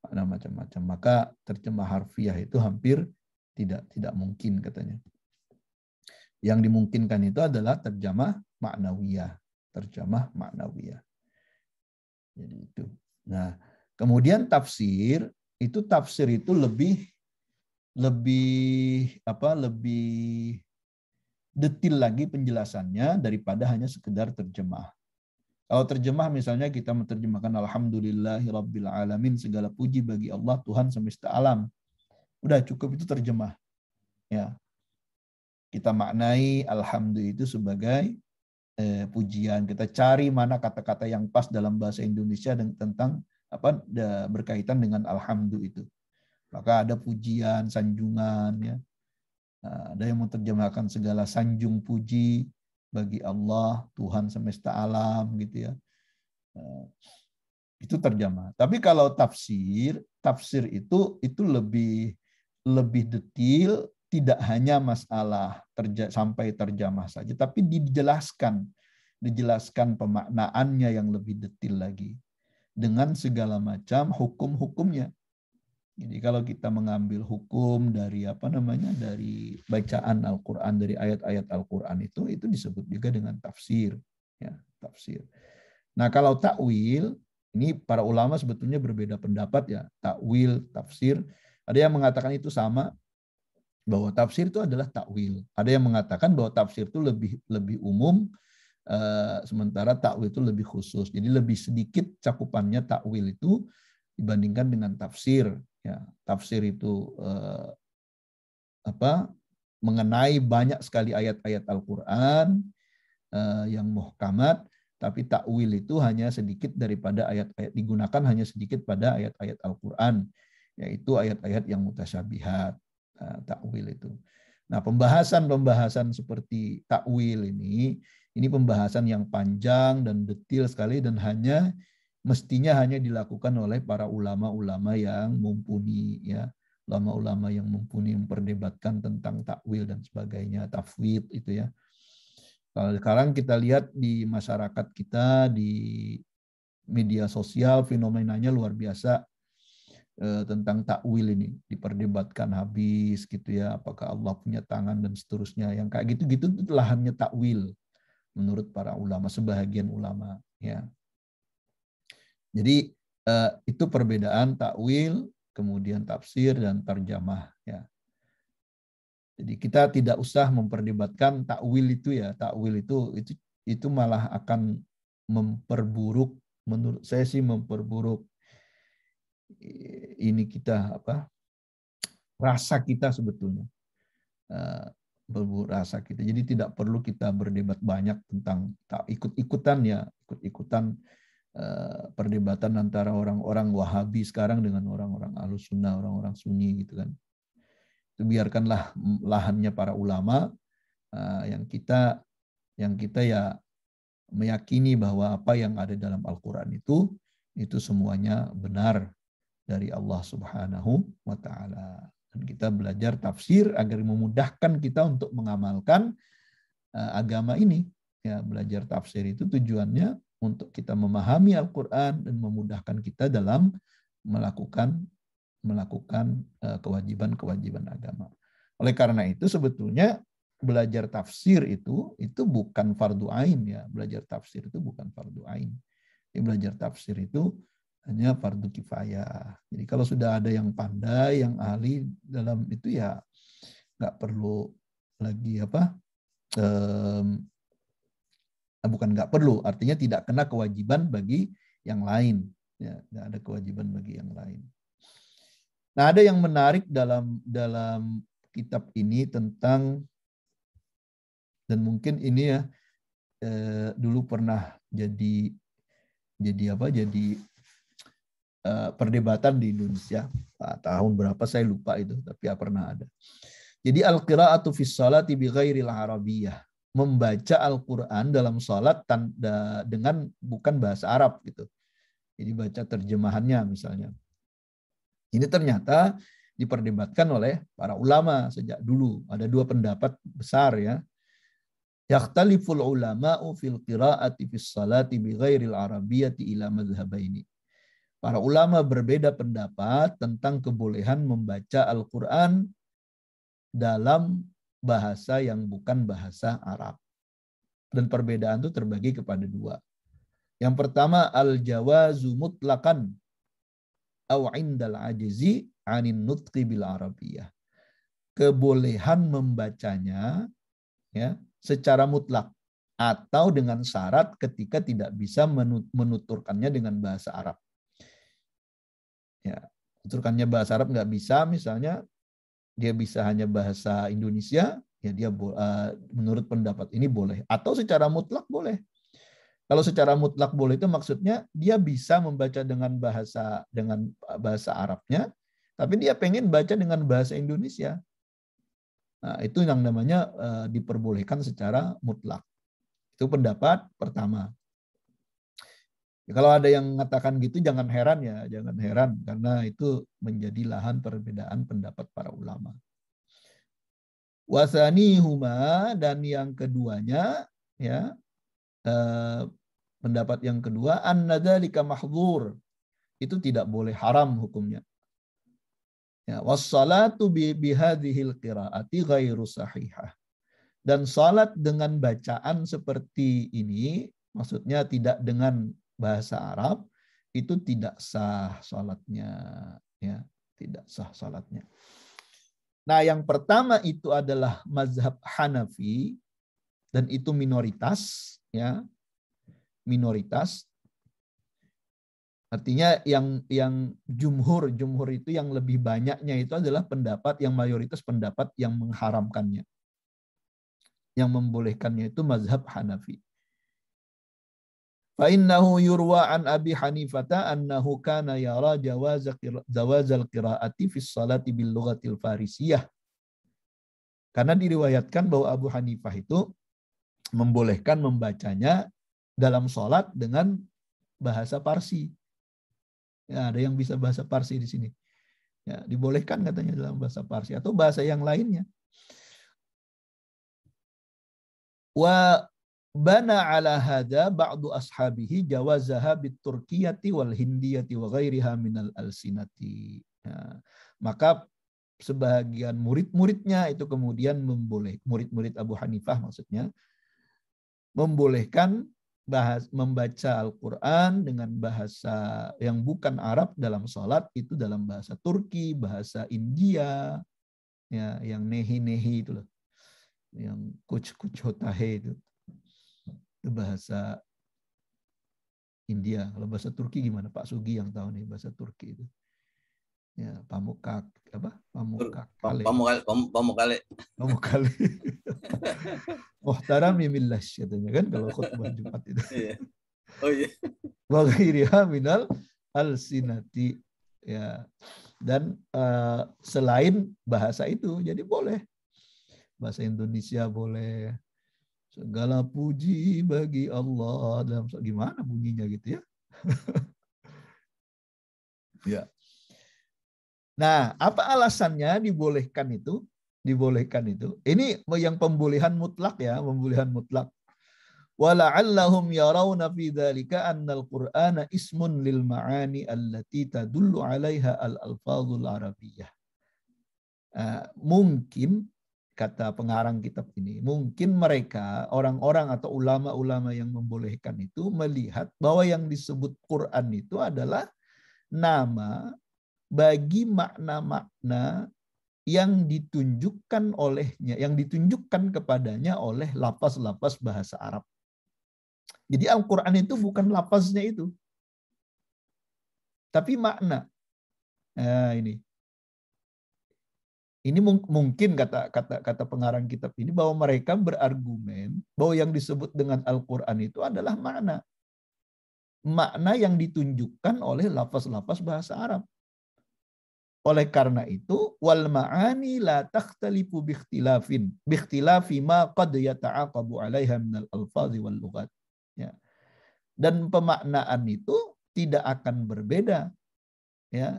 makna macam-macam. Maka terjemah harfiah itu hampir tidak mungkin katanya. Yang dimungkinkan itu adalah terjemah maknawiyah, Jadi itu. Nah, kemudian tafsir itu lebih detail lagi penjelasannya daripada hanya sekedar terjemah. Kalau terjemah misalnya kita menerjemahkan Alhamdulillahirabbil alamin, segala puji bagi Allah Tuhan semesta alam. Udah cukup, itu terjemah. Ya. Kita maknai alhamdulillah itu sebagai pujian. Kita cari mana kata-kata yang pas dalam bahasa Indonesia tentang berkaitan dengan alhamdulillah itu. Maka ada pujian, sanjungan ya. Nah, ada yang menerjemahkan segala sanjung puji bagi Allah, Tuhan semesta alam gitu ya. Itu terjemah. Tapi kalau tafsir itu lebih detail, tidak hanya masalah sampai terjemah saja, tapi dijelaskan pemaknaannya yang lebih detail lagi dengan segala macam hukum-hukumnya. Jadi kalau kita mengambil hukum dari dari bacaan Al-Qur'an, dari ayat-ayat Al-Qur'an itu disebut juga dengan tafsir, ya, tafsir. Nah, kalau takwil, ini para ulama sebetulnya berbeda pendapat ya, takwil, tafsir. Ada yang mengatakan itu sama, bahwa tafsir itu adalah takwil. Ada yang mengatakan bahwa tafsir itu lebih umum, sementara takwil itu lebih khusus. Jadi lebih sedikit cakupannya takwil itu dibandingkan dengan tafsir. Ya, tafsir itu mengenai banyak sekali ayat-ayat Al-Quran yang muhkamat, tapi takwil itu hanya sedikit daripada ayat-ayat, digunakan hanya sedikit pada ayat-ayat Al-Quran, yaitu ayat-ayat yang mutasyabihat, takwil itu. Nah, pembahasan seperti takwil ini pembahasan yang panjang dan detail sekali, dan mestinya hanya dilakukan oleh para ulama-ulama yang mumpuni, ya, ulama-ulama yang mumpuni memperdebatkan tentang takwil dan sebagainya, tafwid itu ya. Kalau sekarang kita lihat di masyarakat kita, di media sosial, fenomenanya luar biasa tentang takwil ini, diperdebatkan habis gitu ya, apakah Allah punya tangan dan seterusnya, yang kayak gitu-gitu itu lahannya takwil menurut para ulama, sebahagian ulama ya. Jadi itu perbedaan takwil, kemudian tafsir dan terjemah ya. Jadi kita tidak usah memperdebatkan takwil itu ya. Takwil itu malah akan memperburuk, menurut saya sih memperburuk ini kita rasa kita sebetulnya. Rasa kita. Jadi tidak perlu kita berdebat banyak tentang ikut-ikutan perdebatan antara orang-orang Wahabi sekarang dengan orang-orang Ahlus Sunnah, orang-orang Sunni gitu kan. Itu biarkanlah lahannya para ulama, yang kita ya meyakini bahwa apa yang ada dalam Al-Quran itu semuanya benar dari Allah Subhanahu wa Ta'ala. Dan kita belajar tafsir agar memudahkan kita untuk mengamalkan agama ini. Ya, belajar tafsir itu tujuannya untuk kita memahami Al-Quran dan memudahkan kita dalam melakukan kewajiban-kewajiban agama. Oleh karena itu sebetulnya belajar tafsir itu bukan fardu ain ya. Belajar tafsir itu bukan fardu ain. Belajar tafsir itu hanya fardu kifayah. Jadi kalau sudah ada yang pandai, yang ahli dalam itu ya nggak perlu lagi bukan nggak perlu, artinya tidak kena kewajiban bagi yang lain. Ya, nggak ada kewajiban bagi yang lain. Nah, ada yang menarik dalam kitab ini tentang, dan mungkin ini ya dulu pernah jadi perdebatan di Indonesia. Tahun berapa saya lupa itu, tapi ya pernah ada. Jadi al-qira'atu fis salati bi ghairil arabiyyah. Membaca Al-Qur'an dalam salat dengan bukan bahasa Arab gitu. Jadi baca terjemahannya misalnya. Ini ternyata diperdebatkan oleh para ulama sejak dulu. Ada dua pendapat besar ya. Yakhtaliful ulama'u fil qira'ati fis salati bi ghairil arabiyyati ila madhhabaini. Para ulama berbeda pendapat tentang kebolehan membaca Al-Quran dalam bahasa yang bukan bahasa Arab. Dan perbedaan itu terbagi kepada dua. Yang pertama, al-jawazu mutlaqan aw indal ajizi anin nutqi bil arabiyyah. Kebolehan membacanya ya secara mutlak atau dengan syarat ketika tidak bisa menuturkannya dengan bahasa Arab. Ya, tuturkannya bahasa Arab nggak bisa, misalnya dia bisa hanya bahasa Indonesia, ya dia menurut pendapat ini boleh. Atau secara mutlak boleh. Kalau secara mutlak boleh itu maksudnya dia bisa membaca dengan bahasa Arabnya, tapi dia pengen baca dengan bahasa Indonesia. Nah, itu yang namanya diperbolehkan secara mutlak. Itu pendapat pertama. Kalau ada yang mengatakan gitu jangan heran karena itu menjadi lahan perbedaan pendapat para ulama. Wasanihuma, dan yang keduanya ya pendapat yang kedua annadzalika mahdzur, itu tidak boleh, haram hukumnya. Ya, wassalatu bihadhil qiraati ghairu sahihah. Dan salat dengan bacaan seperti ini, maksudnya tidak dengan bahasa Arab, itu tidak sah salatnya, ya, tidak sah salatnya. Nah, yang pertama itu adalah mazhab Hanafi, dan itu minoritas, ya, minoritas. Artinya yang jumhur itu yang lebih banyaknya itu adalah pendapat yang mayoritas pendapat yang mengharamkannya. Yang membolehkannya itu mazhab Hanafi. Fa'innahu yurwa an Abi Hanifata annahu kana yara jawazal qiraati fi salati bil lughatil farisiyah. Karena diriwayatkan bahwa Abu Hanifah itu membolehkan membacanya dalam salat dengan bahasa Parsi. Ya, ada yang bisa bahasa Parsi di sini. Ya, dibolehkan katanya dalam bahasa Parsi atau bahasa yang lainnya. Wa bana ala hadza ba'du ashabihi jawazaha biturkiyati wal hindiyati wa ghairiha minal alsinati. Ya, maka sebagian murid-muridnya itu kemudian murid-murid Abu Hanifah maksudnya membolehkan membaca Al-Quran dengan bahasa yang bukan Arab dalam sholat, itu dalam bahasa Turki, bahasa India, ya, yang nehi-nehi itu loh, yang kuch hotahe itu bahasa India. Kalau bahasa Turki gimana? Pak Sugi yang tahu nih bahasa Turki itu. Ya, pamukak apa? Pamukakale. Pamukale. Pamukale. Muhtarami millas katanya kan kalau khutbah Jumat itu. Iya. Oh iya. Wa ghairiha minal alsinati. Ya. Dan selain bahasa itu, jadi boleh. Bahasa Indonesia boleh. Segala puji bagi Allah. Dalam gimana bunyinya gitu ya. Ya. Nah, apa alasannya dibolehkan itu? Dibolehkan itu. Ini yang pembolehan mutlak ya, pembolehan mutlak. Wala'allahum yarawna fi dzalika annal Qur'ana ismun lil ma'ani allati tadullu 'alaiha al-alfazul arabiyyah. Mungkin kata pengarang kitab ini, mungkin mereka orang-orang atau ulama-ulama yang membolehkan itu melihat bahwa yang disebut Quran itu adalah nama bagi makna-makna yang ditunjukkan olehnya, yang ditunjukkan kepadanya oleh lafaz-lafaz bahasa Arab. Jadi Al-Quran itu bukan lafaznya itu, tapi makna. Nah, ini mungkin kata pengarang kitab ini bahwa mereka berargumen bahwa yang disebut dengan Al-Quran itu adalah makna. Makna yang ditunjukkan oleh lafaz-lafaz bahasa Arab. Oleh karena itu, wal ma'ani la takhtalifu bikhtilafi ma qad yata'aqabu 'alaiha minal alfazi wal lughat. Ya. Dan pemaknaan itu tidak akan berbeda, ya.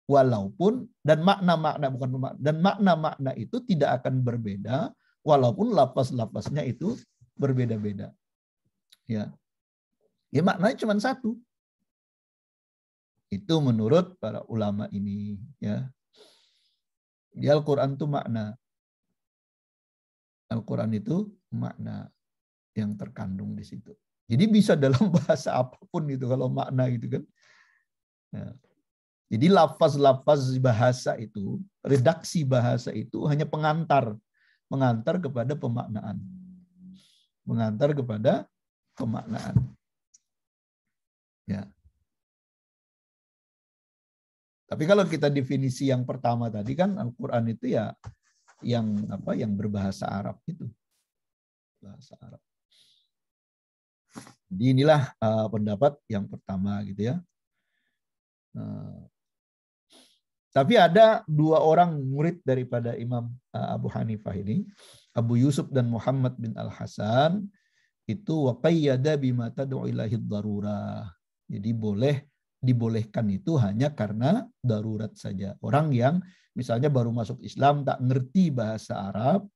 Walaupun dan makna-makna itu tidak akan berbeda walaupun lafaz-lafaznya itu berbeda-beda. Ya. Ya maknanya cuma satu. Itu menurut para ulama ini, ya. Di Al-Quran itu makna. Al-Quran itu makna yang terkandung di situ. Jadi bisa dalam bahasa apapun itu kalau makna gitu kan. Nah, jadi lafaz-lafaz bahasa itu, redaksi bahasa itu hanya pengantar kepada pemaknaan. Mengantar kepada pemaknaan. Ya. Tapi kalau kita definisi yang pertama tadi kan Al-Quran itu ya yang berbahasa Arab itu. Bahasa Arab. Jadi inilah pendapat yang pertama gitu ya. Tapi ada dua orang murid daripada Imam Abu Hanifah ini, Abu Yusuf dan Muhammad bin Al-Hasan, itu waqayyada bima tad'u ilahi darurah. Jadi dibolehkan itu hanya karena darurat saja. Orang yang misalnya baru masuk Islam, tak ngerti bahasa Arab,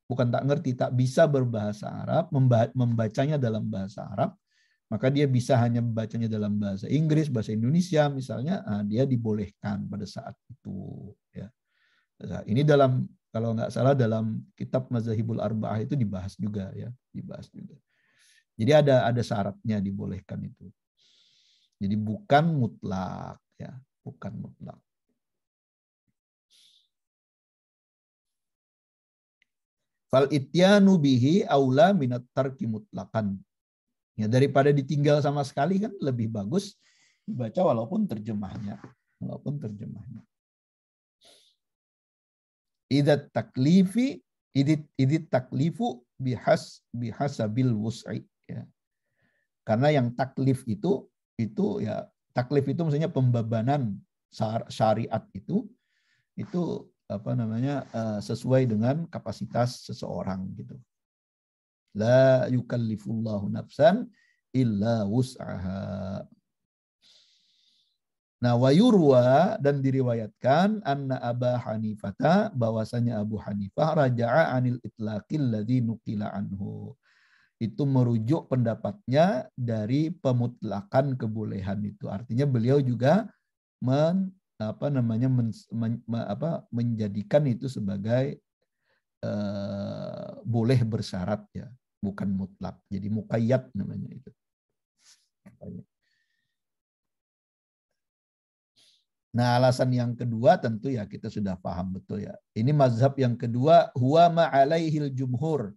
bukan tak ngerti, tak bisa berbahasa Arab, membacanya dalam bahasa Arab, maka dia bisa hanya membacanya dalam bahasa Inggris, bahasa Indonesia misalnya, dia dibolehkan pada saat itu. Ya. Ini kalau nggak salah dalam kitab Mazahibul Arba'ah itu dibahas juga ya, dibahas juga. Jadi ada syaratnya dibolehkan itu. Jadi bukan mutlak ya, bukan mutlak. Fal ityanu bihi aula minat tarki mutlakan. Ya, daripada ditinggal sama sekali kan lebih bagus dibaca walaupun terjemahnya. Walaupun terjemahnya. Idat taklifu bihasabil wus'i. Ya. Karena yang taklif itu ya, taklif itu maksudnya pembebanan syariat itu sesuai dengan kapasitas seseorang gitu. La yukallifullahu nafsan illa wus'aha. Nah, wayurwa dan diriwayatkan anna Aba Hanifah bahwasanya Abu Hanifah raja'a anil itlaqil ladzi nuqila anhu. Itu merujuk pendapatnya dari pemutlakan kebolehan itu. Artinya beliau juga menjadikan itu sebagai boleh bersyarat ya, bukan mutlak. Jadi muqayyad namanya itu. Nah, alasan yang kedua tentu ya kita sudah paham betul ya. Ini mazhab yang kedua, huwa ma'alaihil jumhur.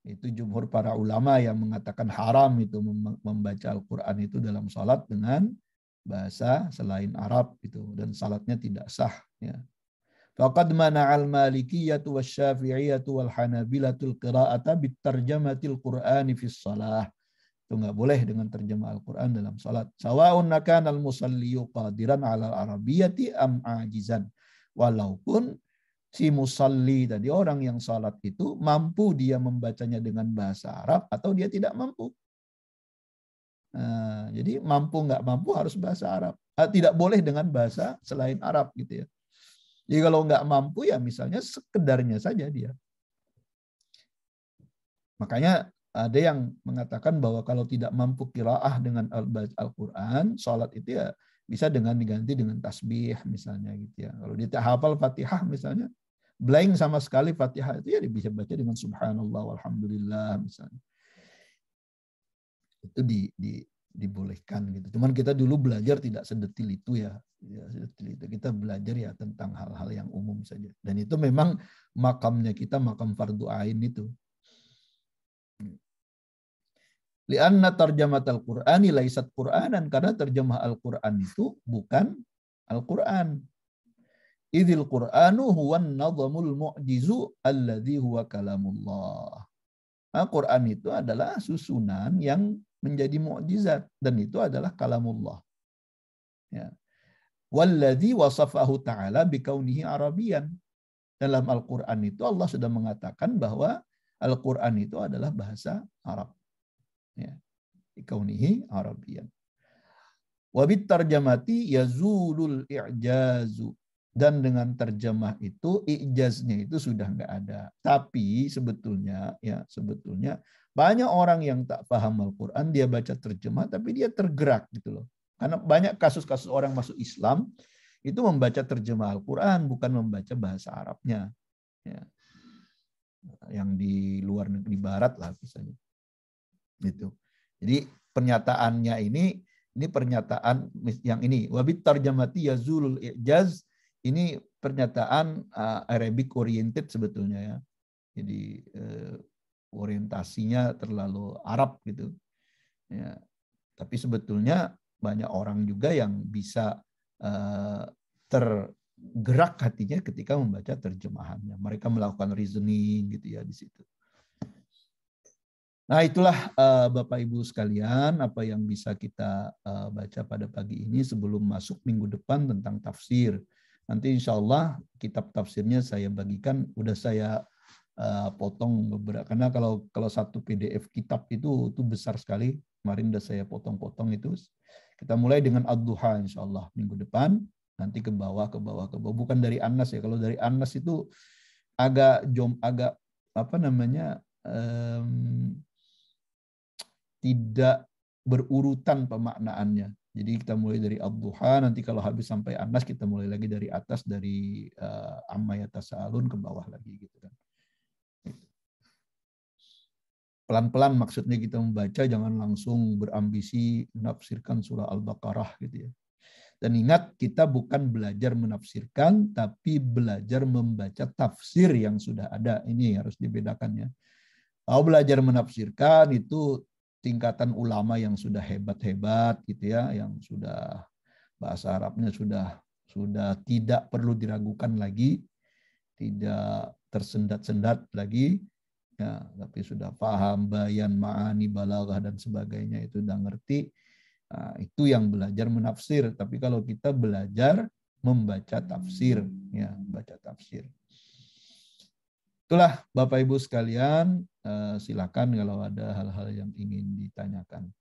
Itu jumhur para ulama yang mengatakan haram itu membaca Al-Quran itu dalam salat dengan bahasa selain Arab itu, dan salatnya tidak sah ya. Faqad mana'al malikiyatu wasyafi'iyatu wal hanabilatul qira'ata bitarjamatil qur'ani fis shalah. Itu enggak boleh dengan terjemah Al-Qur'an dalam salat. Sawa'un nakana al-musalliyu qadiran 'ala al-arabiyyati am ajizan. Walaupun si musalli tadi, orang yang salat itu mampu dia membacanya dengan bahasa Arab atau dia tidak mampu. Nah, jadi mampu nggak mampu harus bahasa Arab. Tidak boleh dengan bahasa selain Arab gitu ya. Jadi kalau nggak mampu ya misalnya sekedarnya saja dia. Makanya ada yang mengatakan bahwa kalau tidak mampu qiraah dengan Al-Quran, sholat itu ya bisa dengan diganti dengan tasbih misalnya gitu ya. Kalau dia tak hafal Fatihah misalnya, blank sama sekali Fatihah itu ya dia bisa baca dengan subhanallah walhamdulillah misalnya. Itu dibolehkan gitu. Cuman kita dulu belajar tidak sedetil itu ya. Sedetil itu kita belajar ya tentang hal-hal yang umum saja. Dan itu memang makamnya kita makam fardu ain itu. Lianna tarjamat al-Qur'ani laisat Qur'anan, karena terjemah Al-Qur'an itu bukan Al-Qur'an. Idzil Qur'anu huwan nadhamul mu'jizu alladzi huwa kalamullah. Al-Qur'an itu adalah susunan yang menjadi mukjizat, dan itu adalah kalamullah. Ya. Walladzi wasafahu ta'ala bikaunihi arabiyan. Dalam Al-Qur'an itu Allah sudah mengatakan bahwa Al-Qur'an itu adalah bahasa Arab. Ya. Bikaunihi arabiyan. Wa bit tarjamati yazulul i'jazu. Dan dengan terjemah itu ijaznya itu sudah enggak ada. Tapi sebetulnya banyak orang yang tak paham Al-Quran, dia baca terjemah tapi dia tergerak gitu loh. Karena banyak kasus-kasus orang masuk Islam itu membaca terjemah Al-Quran, bukan membaca bahasa Arabnya. Ya. Yang di luar negeri barat lah misalnya. Gitu. Jadi pernyataannya ini pernyataan yang ini. Wabit tarjamati yazulul i'jaz. Ini pernyataan Arabic oriented sebetulnya ya. Jadi orientasinya terlalu Arab gitu. Ya. Tapi sebetulnya banyak orang juga yang bisa tergerak hatinya ketika membaca terjemahannya. Mereka melakukan reasoning gitu ya di situ. Nah itulah Bapak Ibu sekalian apa yang bisa kita baca pada pagi ini sebelum masuk minggu depan tentang tafsir. Nanti insya Allah kitab tafsirnya saya bagikan, udah saya potong beberapa, karena kalau satu PDF kitab itu besar sekali. Kemarin udah saya potong-potong itu. Kita mulai dengan Ad-Duha insya Allah minggu depan, nanti ke bawah. Bukan dari An-Nas ya. Kalau dari An-Nas itu agak apa namanya, tidak berurutan pemaknaannya. Jadi kita mulai dari Ad-Duha, nanti kalau habis sampai An-Nas kita mulai lagi dari atas, dari Amma Yatasaalun ke bawah lagi gitu kan. Pelan-pelan maksudnya kita membaca, jangan langsung berambisi menafsirkan surah Al-Baqarah gitu ya. Dan ingat, kita bukan belajar menafsirkan, tapi belajar membaca tafsir yang sudah ada. Ini harus dibedakan ya. Kalau belajar menafsirkan itu tingkatan ulama yang sudah hebat-hebat gitu ya, yang sudah bahasa Arabnya sudah tidak perlu diragukan lagi, tidak tersendat-sendat lagi ya, tapi sudah paham bayan, ma'ani, balaghah dan sebagainya, itu udah ngerti. Nah, itu yang belajar menafsir. Tapi kalau kita belajar membaca tafsir ya, baca tafsir. Itulah Bapak Ibu sekalian, silakan kalau ada hal-hal yang ingin ditanyakan.